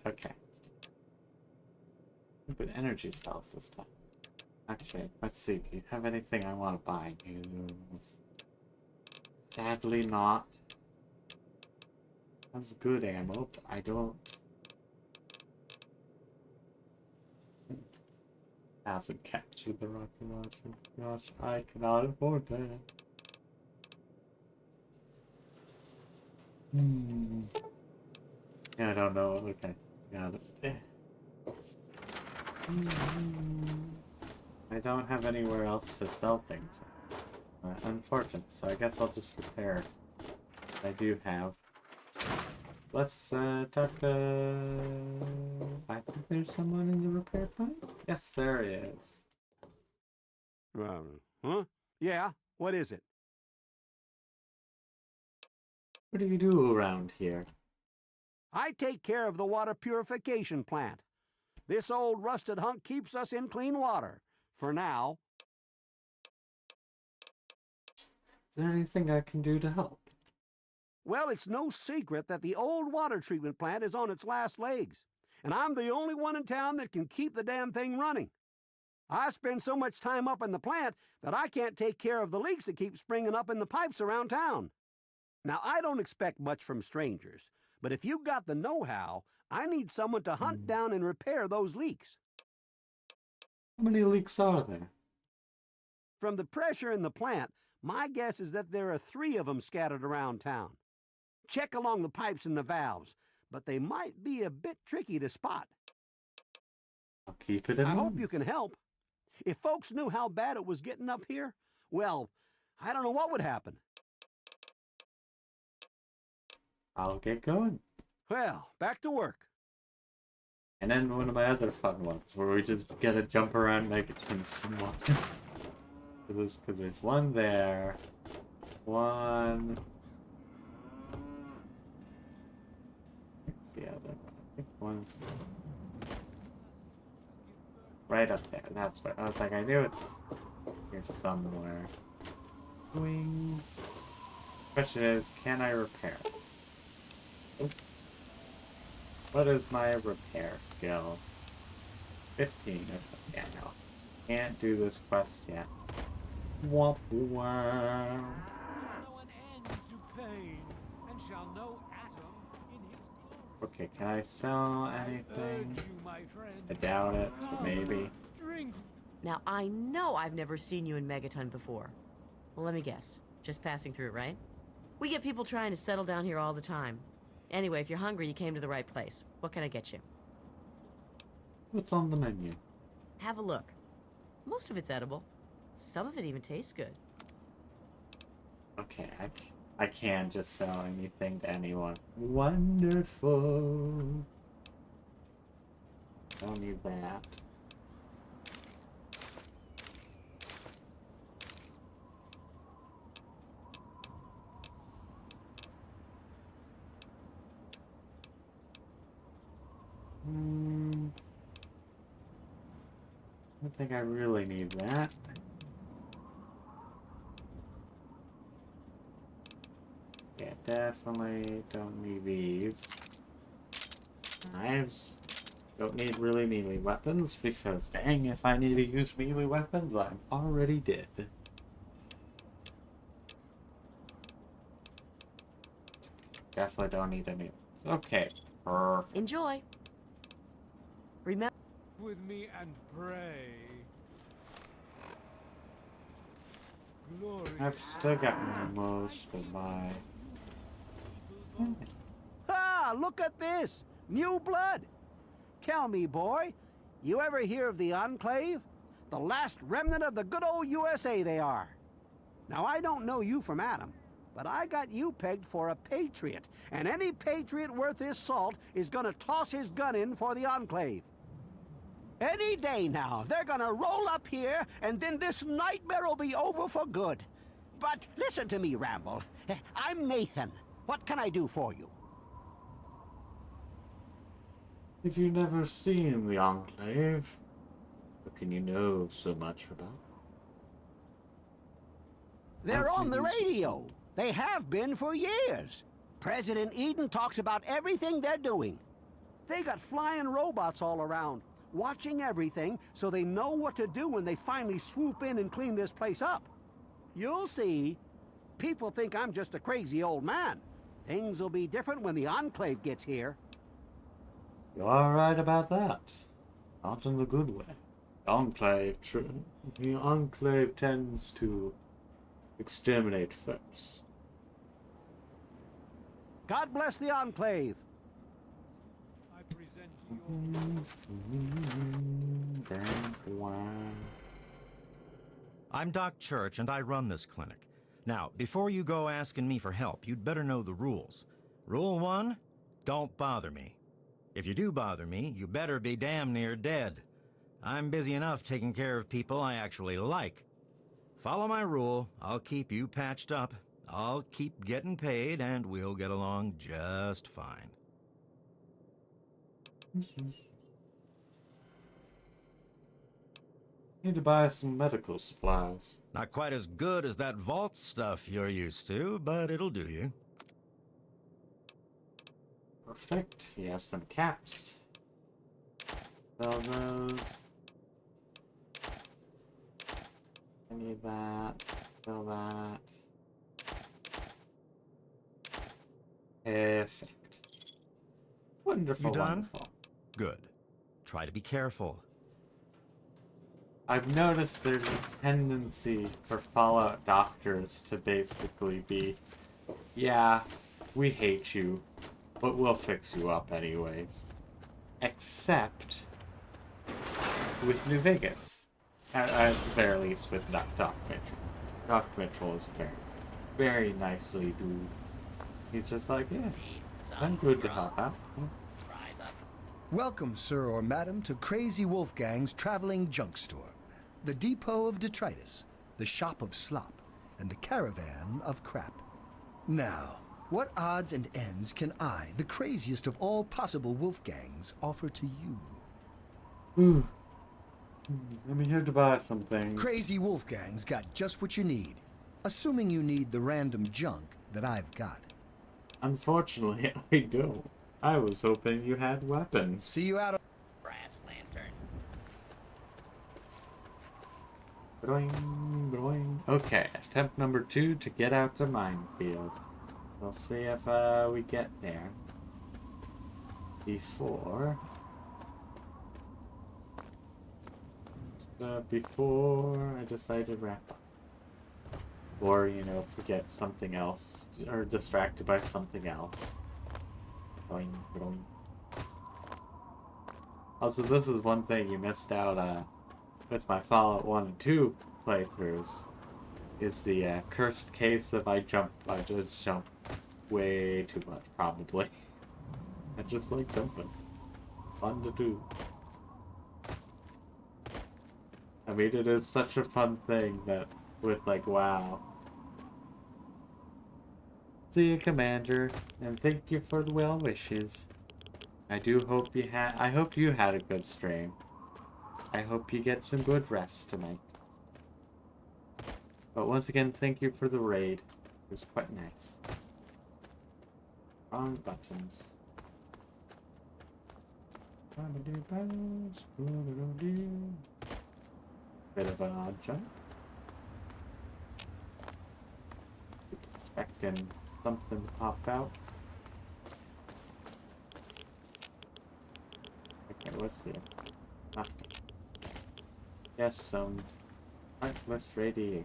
Okay. But energy cells this time. Actually, let's see. Do you have anything I want to buy? You... Sadly not. That's good ammo, but I don't... Hasn't captured the rocket launcher. Gosh, I cannot afford that. Yeah, I don't know. Okay, got it. I don't have anywhere else to sell things. Unfortunate, so I guess I'll just repair what I do have. Let's talk to... I think there's someone in the repair plant? Yes, there is. Huh? Yeah, what is it? What do you do around here? I take care of the water purification plant. This old rusted hunk keeps us in clean water. For now. Is there anything I can do to help? Well, it's no secret that the old water treatment plant is on its last legs. And I'm the only one in town that can keep the damn thing running. I spend so much time up in the plant that I can't take care of the leaks that keep springing up in the pipes around town. Now, I don't expect much from strangers, but if you've got the know-how, I need someone to hunt down and repair those leaks. How many leaks are there? From the pressure in the plant, my guess is that there are 3 of them scattered around town. Check along the pipes and the valves, but they might be a bit tricky to spot. I'll keep it in mind. I hope you can help. If folks knew how bad it was getting up here, well, I don't know what would happen. I'll get going. Well, back to work. And then one of my other fun ones, where we just get a jump around Megaton some more. Because there's one there. One... What's the other one? I think one's... right up there. That's what I was like. I knew it's here somewhere. Wing. Question is, can I repair it? Oops. What is my repair skill? 15. Yeah, no. Can't do this quest yet. Womp wow. Okay, can I sell anything? I doubt it, but maybe. Now, I know I've never seen you in Megaton before. Well, let me guess. Just passing through, right? We get people trying to settle down here all the time. Anyway, if you're hungry, you came to the right place. What can I get you? What's on the menu? Have a look. Most of it's edible. Some of it even tastes good. Okay, I can just sell anything to anyone. Wonderful. Don't need that. I don't think I really need that. Yeah, definitely don't need these. Knives. Don't need really melee weapons, because dang, if I need to use melee weapons, I already did. Definitely don't need any. Okay, perfect. Enjoy. Remember with me and pray. Glory. I've still got most of my... Ah, look at this! New blood! Tell me, boy, you ever hear of the Enclave? The last remnant of the good old USA they are. Now, I don't know you from Adam, but I got you pegged for a patriot, and any patriot worth his salt is gonna toss his gun in for the Enclave. Any day now, they're gonna roll up here, and then this nightmare will be over for good. But listen to me, Ramble. I'm Nathan. What can I do for you? If you've never seen the Enclave, what can you know so much about? They're on the radio. They have been for years. President Eden talks about everything they're doing. They got flying robots all around, watching everything so they know what to do when they finally swoop in and clean this place up. You'll see. People think I'm just a crazy old man. Things will be different when the Enclave gets here. You are right about that. Not in the good way. The Enclave tends to exterminate first. God bless the Enclave. I present to you. I'm Doc Church, and I run this clinic. Now, before you go asking me for help, you'd better know the rules. Rule 1, don't bother me. If you do bother me, you better be damn near dead. I'm busy enough taking care of people I actually like. Follow my rule, I'll keep you patched up, I'll keep getting paid, and we'll get along just fine. Need to buy some medical supplies. Not quite as good as that vault stuff you're used to, but it'll do you. Perfect. He has some caps. Sell those. I need that. Sell that. Perfect. Wonderful, You done? wonderful. Good. Try to be careful. I've noticed there's a tendency for Fallout doctors to basically be, yeah, we hate you, but we'll fix you up anyways. Except with New Vegas. At the very least with Doc Mitchell. Doc Mitchell is very nicely dude. He's just like, yeah, I'm good to help out. Welcome, sir or madam, to Crazy Wolfgang's traveling junk store. The depot of detritus, the shop of slop, and the caravan of crap. Now, what odds and ends can I, the craziest of all possible Wolfgangs, offer to you? I'm here to buy some things. Crazy Wolfgang's got just what you need, assuming you need the random junk that I've got. Unfortunately, I don't. I was hoping you had weapons. See you out of Brass lantern. Broing, broing. Okay, attempt number 2 to get out to Minefield. We'll see if we get there before I decide to wrap up. Or, you know, forget something else, or distracted by something else. Boing, boing. Also, this is one thing you missed out with my Fallout 1 and 2 playthroughs, is the cursed case of I just jump way too much, probably. I just like jumping. Fun to do. I mean, it is such a fun thing that with, like, wow. See you, Commander, and thank you for the well wishes. I hope you had a good stream. I hope you get some good rest tonight. But once again, thank you for the raid. It was quite nice. Wrong buttons. Bit of an odd jump. Expecting something to pop out. Okay, what's here? Nothing. Yes, some heartless radiation.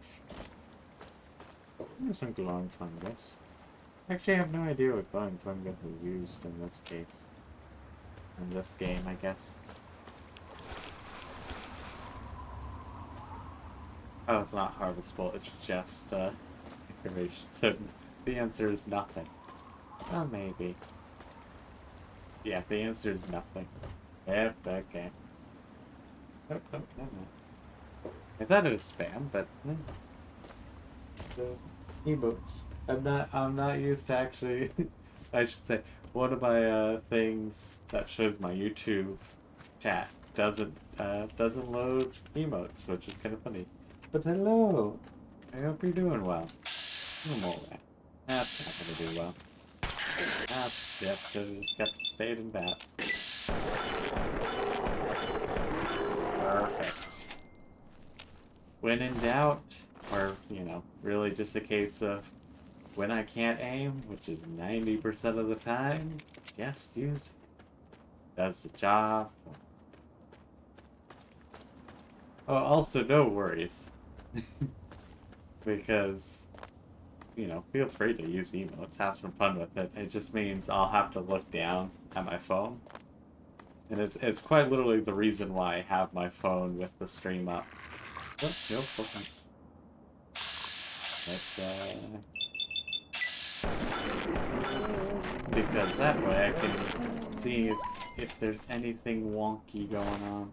There's some glowing fungus. Actually, I have no idea what glowing fungus is used in this case. In this game, I guess. Oh, it's not harvestable, it's just, decoration. So, the answer is nothing. Well, maybe. Yeah, the answer is nothing. Yep, okay. Oh, never mind. I thought it was spam, but the emotes. I'm not used to actually I should say one of my things that shows my YouTube chat doesn't load emotes, which is kind of funny. But hello! I hope you're doing well. I'm alright. That's not gonna do well. Yep, should've just kept stayed in bat. Perfect. When in doubt, or, you know, really just a case of when I can't aim, which is 90% of the time, just use it. Does the job. Oh, also, no worries. Because, you know, feel free to use emotes, have some fun with it. It just means I'll have to look down at my phone. And it's quite literally the reason why I have my phone with the stream up. Oh, nope, okay. Let's, because that way I can see if there's anything wonky going on.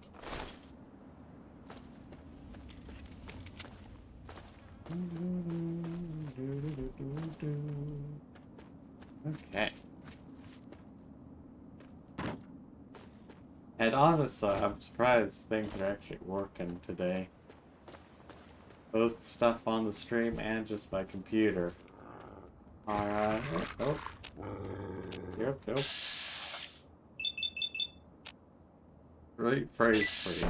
Okay. And honestly, I'm surprised things are actually working today. Both stuff on the stream and just my computer. Alright. Oh. Yep, nope. Great phrase for you.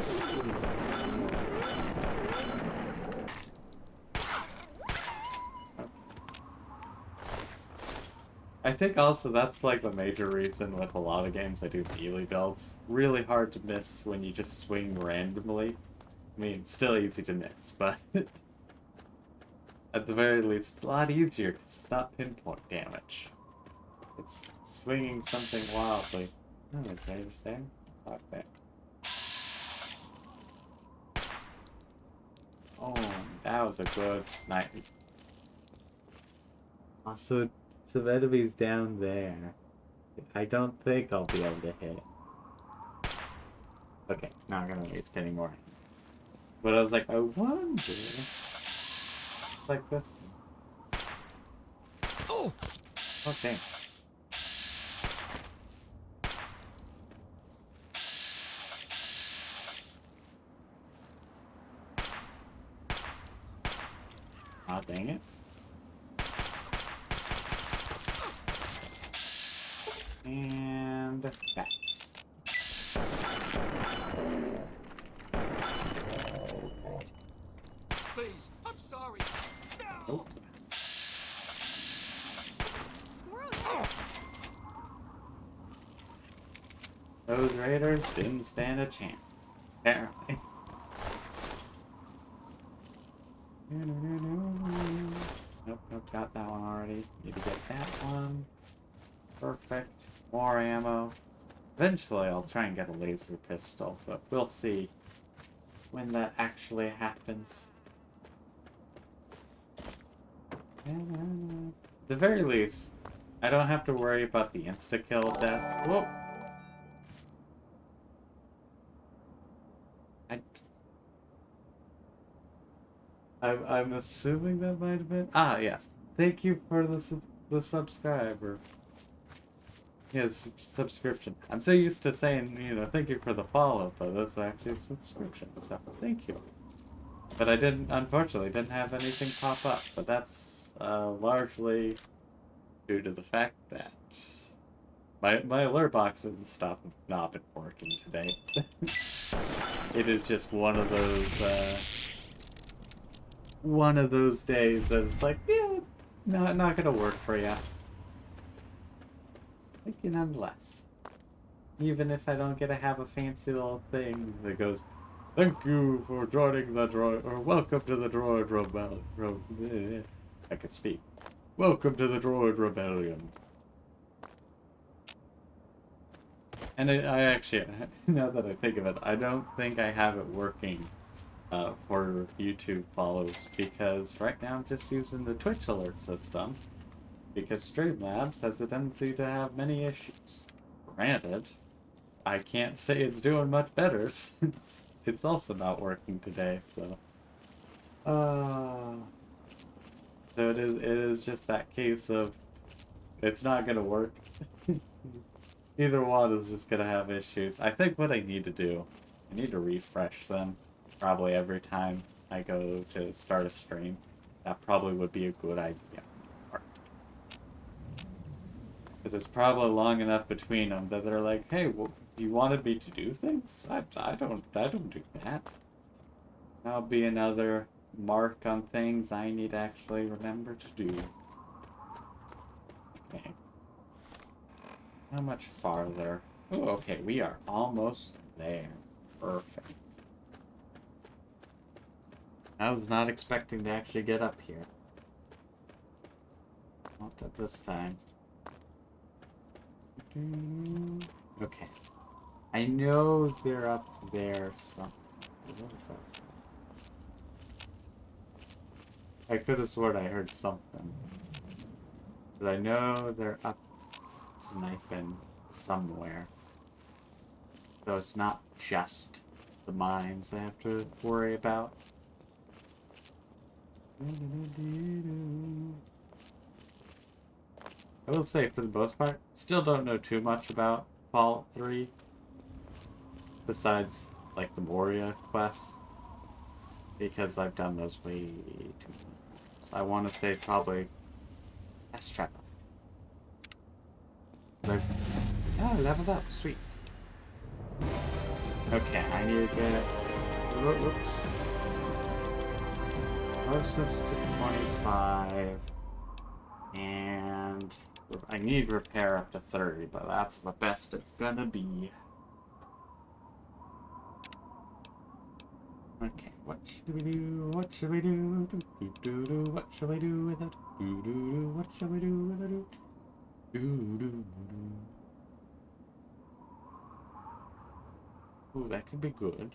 I think also that's like the major reason with a lot of games I do melee builds. Really hard to miss when you just swing randomly. I mean, it's still easy to miss, but at the very least, it's a lot easier because it's not pinpoint damage. It's swinging something wildly. Oh, it's interesting. Okay. Oh, that was a good snipe. Also, some enemies down there. I don't think I'll be able to hit. Okay, not gonna waste any more. But I was like, I wonder. Like this. Oh! Okay. Ah, dang it. And bats. Please, I'm sorry. No! Nope. Those raiders didn't stand a chance, apparently. Nope, nope, got that one already. Need to get that one. Perfect. More ammo. Eventually I'll try and get a laser pistol, but we'll see when that actually happens. At the very least, I don't have to worry about the insta-kill deaths. Whoa! I'm assuming that might have been... Ah, yes. Thank you for the subscriber. Yes, subscription. I'm so used to saying, you know, thank you for the follow, but that's actually a subscription. So thank you. But I unfortunately, didn't have anything pop up. But that's largely due to the fact that my alert boxes and have not been working today. It is just one of those days that it's like, yeah, not gonna work for you. Thank you nonetheless. Even if I don't get to have a fancy little thing that goes, thank you for joining the droid, or welcome to the droid rebellion. I can speak. Welcome to the droid rebellion. And I actually, now that I think of it, I don't think I have it working for YouTube follows, because right now I'm just using the Twitch alert system, because Streamlabs has a tendency to have many issues. Granted, I can't say it's doing much better since it's also not working today, so... So it is just that case of, it's not gonna work. Either one is just gonna have issues. I think what I need to do, I need to refresh them probably every time I go to start a stream. That probably would be a good idea. Because it's probably long enough between them that they're like, hey, well, you wanted me to do things? I don't do that. That'll be another mark on things I need to actually remember to do. Okay. How much farther? Oh, okay, we are almost there. Perfect. I was not expecting to actually get up here. Not at this time. Okay. I know they're up there, so... What was that sound? I could have sworn I heard something. But I know they're up sniping somewhere. So it's not just the mines I have to worry about. I will say, for the most part, still don't know too much about Fallout 3. Besides, like, the Moria quests. Because I've done those way too many times. I want to say probably... Let's try that. Oh, leveled up. Sweet. Okay, I need to get... Whoops. Closest to 25. And... I need repair up to 30, but that's the best it's gonna be. Okay, what should we do? What should we do? What should we do with it? What should we do with it? Ooh, that could be good.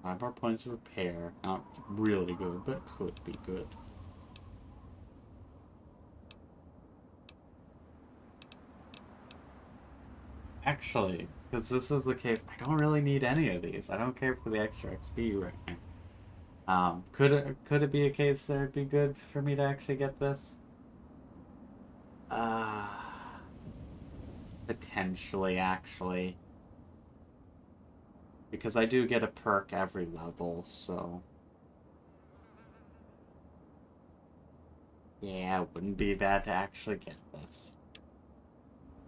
5 more points of repair. Not really good, but could be good. Actually, because this is the case, I don't really need any of these. I don't care for the extra XP right now. Could it be a case that it'd be good for me to actually get this? Potentially, actually. Because I do get a perk every level, so... Yeah, it wouldn't be bad to actually get this.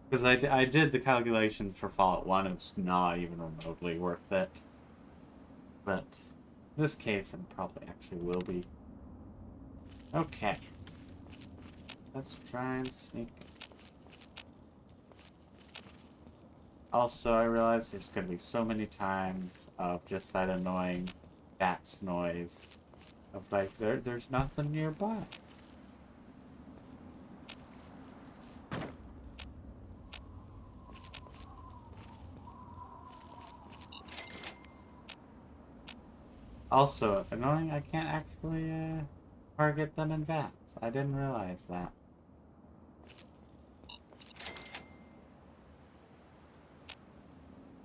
Because I did the calculations for Fallout 1, it's not even remotely worth it. But in this case, it probably actually will be. Okay. Let's try and sneak. Also, I realize there's going to be so many times of just that annoying bats noise. Of like, there's nothing nearby. Also, annoying, I can't actually target them in vats. I didn't realize that.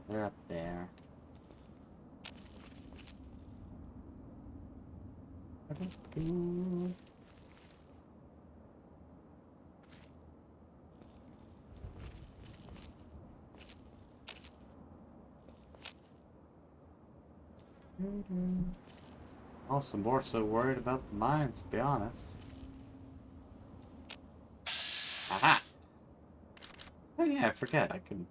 They're up there. Also, more so worried about the mines, to be honest. Aha! Oh yeah, I forget, I can...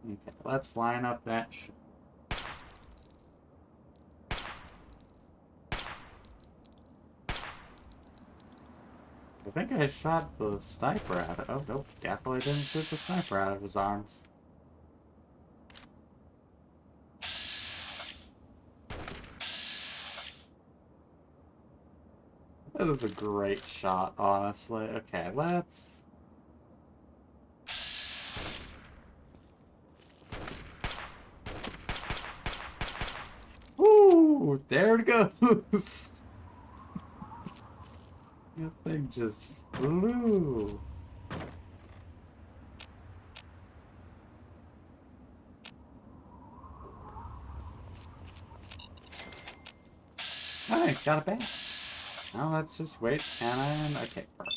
Okay, let's line up that I think I shot the sniper out of... Oh, nope, definitely didn't shoot the sniper out of his arms. That is a great shot, honestly. Okay, let's... Woo! There it goes! That thing just flew. Alright, got it back. Now let's just wait and... Okay, perfect.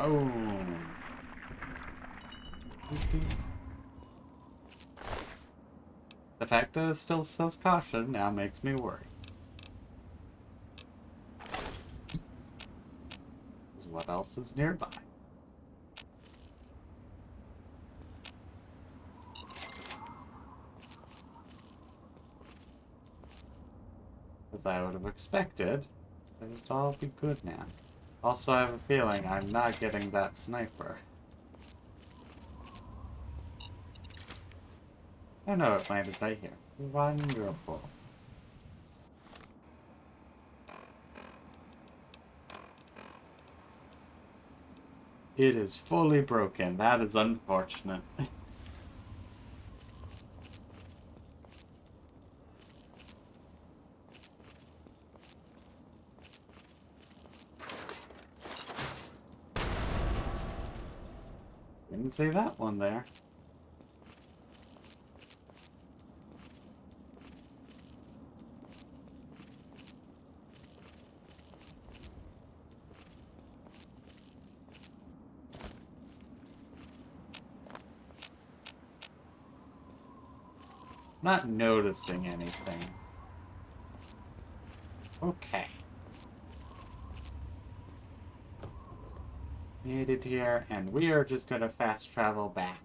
Oh. The fact that it still says caution now makes me worry. What else is nearby? As I would have expected, it'd all be good now. Also, I have a feeling I'm not getting that sniper. Oh no, it landed right here. Wonderful. It is fully broken. That is unfortunate. Didn't see that one there. Not noticing anything. Okay. Made it here, and we are just gonna fast travel back.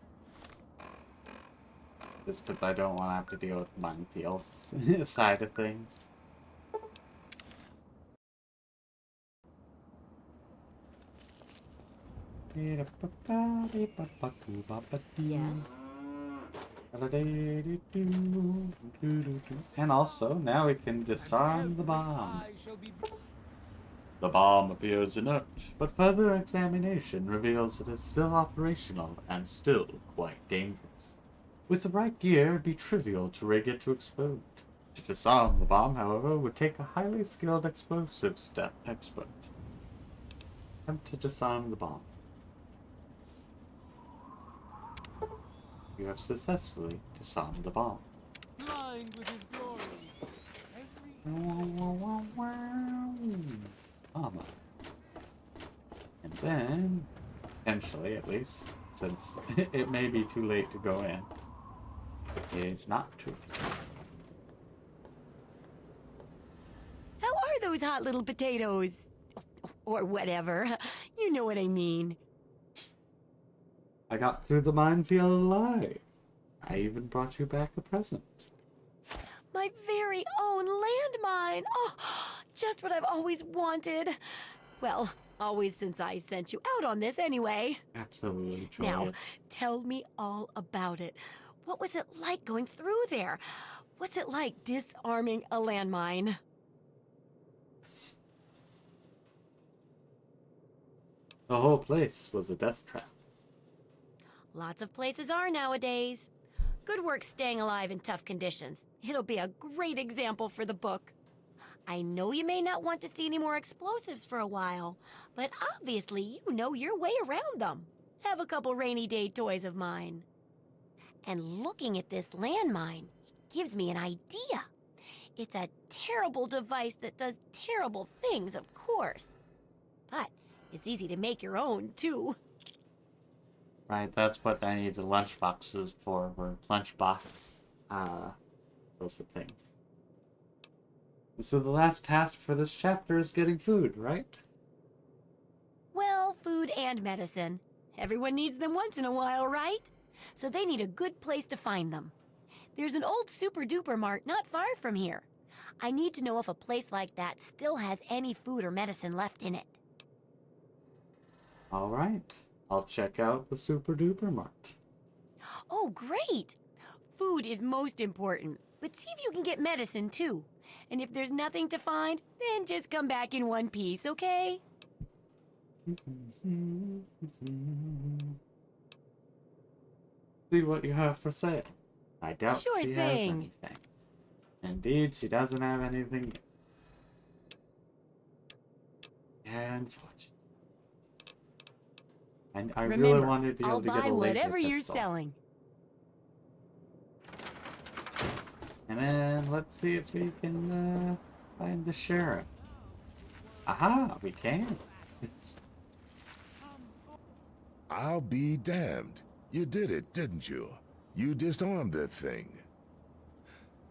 Just because I don't want to have to deal with Minefields side of things. Yes. And also, now we can disarm the bomb. The bomb appears inert, but further examination reveals it is still operational and still quite dangerous. With the right gear, it'd be trivial to rig it to explode. To disarm the bomb, however, would take a highly skilled explosives expert. Attempt to disarm the bomb. You have successfully disarmed the bomb. Blind with his glory. Armor. And then, potentially at least, since it may be too late to go in, it's not too late. How are those hot little potatoes? Or whatever. You know what I mean. I got through the minefield alive. I even brought you back a present. My very own landmine. Oh, just what I've always wanted. Well, always since I sent you out on this anyway. Absolutely joyous. Now, tell me all about it. What was it like going through there? What's it like disarming a landmine? The whole place was a death trap. Lots of places are nowadays. Good work staying alive in tough conditions. It'll be a great example for the book. I know you may not want to see any more explosives for a while, but obviously you know your way around them. Have a couple rainy day toys of mine. And looking at this landmine, it gives me an idea. It's a terrible device that does terrible things, of course. But it's easy to make your own, too. Right, that's what I needed lunchboxes for, were lunchbox, those are things. So the last task for this chapter is getting food, right? Well, food and medicine. Everyone needs them once in a while, right? So they need a good place to find them. There's an old super-duper mart not far from here. I need to know if a place like that still has any food or medicine left in it. Alright, I'll check out the Super Duper Mart. Oh, great! Food is most important, but see if you can get medicine too. And if there's nothing to find, then just come back in one piece, okay? See what you have for sale. I doubt Sure she has thing. anything. Indeed, she doesn't have anything. And I really Remember, wanted to be able I'll to get buy a laser whatever you're pistol. selling. And then let's see if we can find the sheriff. Aha, we can. I'll be damned. You did it, didn't you? You disarmed that thing.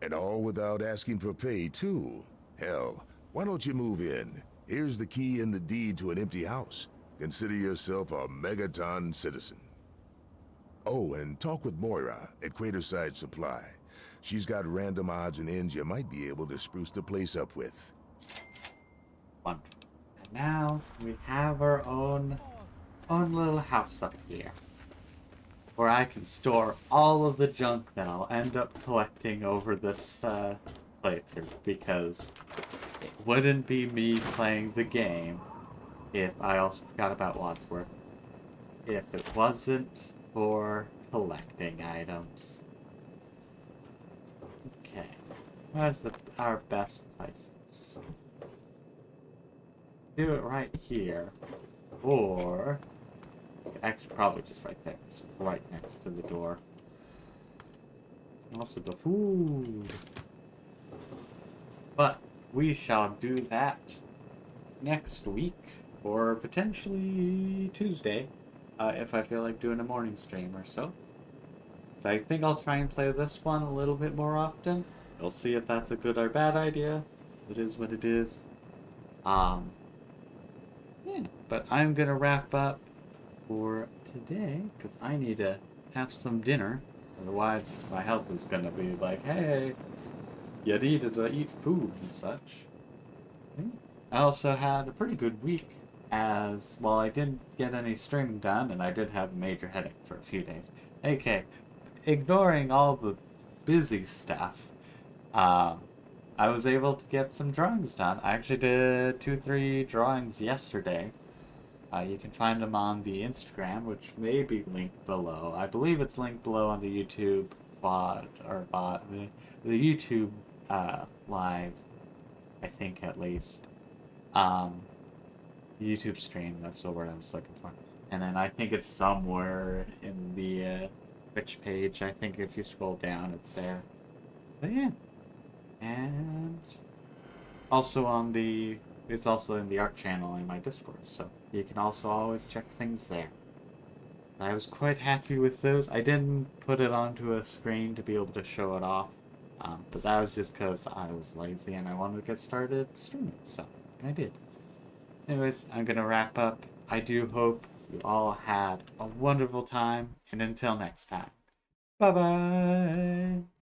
And all without asking for pay, too. Hell, why don't you move in? Here's the key and the deed to an empty house. Consider yourself a Megaton citizen. Oh, and talk with Moira at Craterside Supply. She's got random odds and ends you might be able to spruce the place up with. Wonderful. And now we have our own little house up here. where I can store all of the junk that I'll end up collecting over this playthrough, because it wouldn't be me playing the game if I also forgot about Wadsworth. If it wasn't for collecting items. Okay, where's our best places? Do it right here, or actually probably just right there. It's right next to the door. Also the food. But we shall do that next week, or potentially Tuesday, if I feel like doing a morning stream or so. So I think I'll try and play this one a little bit more often. We'll see if that's a good or bad idea. It is what it is. Yeah, but I'm gonna wrap up for today, because I need to have some dinner. Otherwise, my health is gonna be like, hey, you needed to eat food and such. I also had a pretty good week, as while I didn't get any streaming done, and I did have a major headache for a few days. Okay, ignoring all the busy stuff, I was able to get some drawings done. I actually did 2-3 drawings yesterday. You can find them on the Instagram, which may be linked below. I believe it's linked below on the YouTube the YouTube live, I think at least. YouTube stream, that's the word I was looking for. And then I think it's somewhere in the Twitch page. I think if you scroll down, it's there. But yeah. And also it's also in the art channel in my Discord, so you can also always check things there. I was quite happy with those. I didn't put it onto a screen to be able to show it off, but that was just because I was lazy and I wanted to get started streaming, so I did. Anyways, I'm gonna wrap up. I do hope you all had a wonderful time, and until next time, bye bye!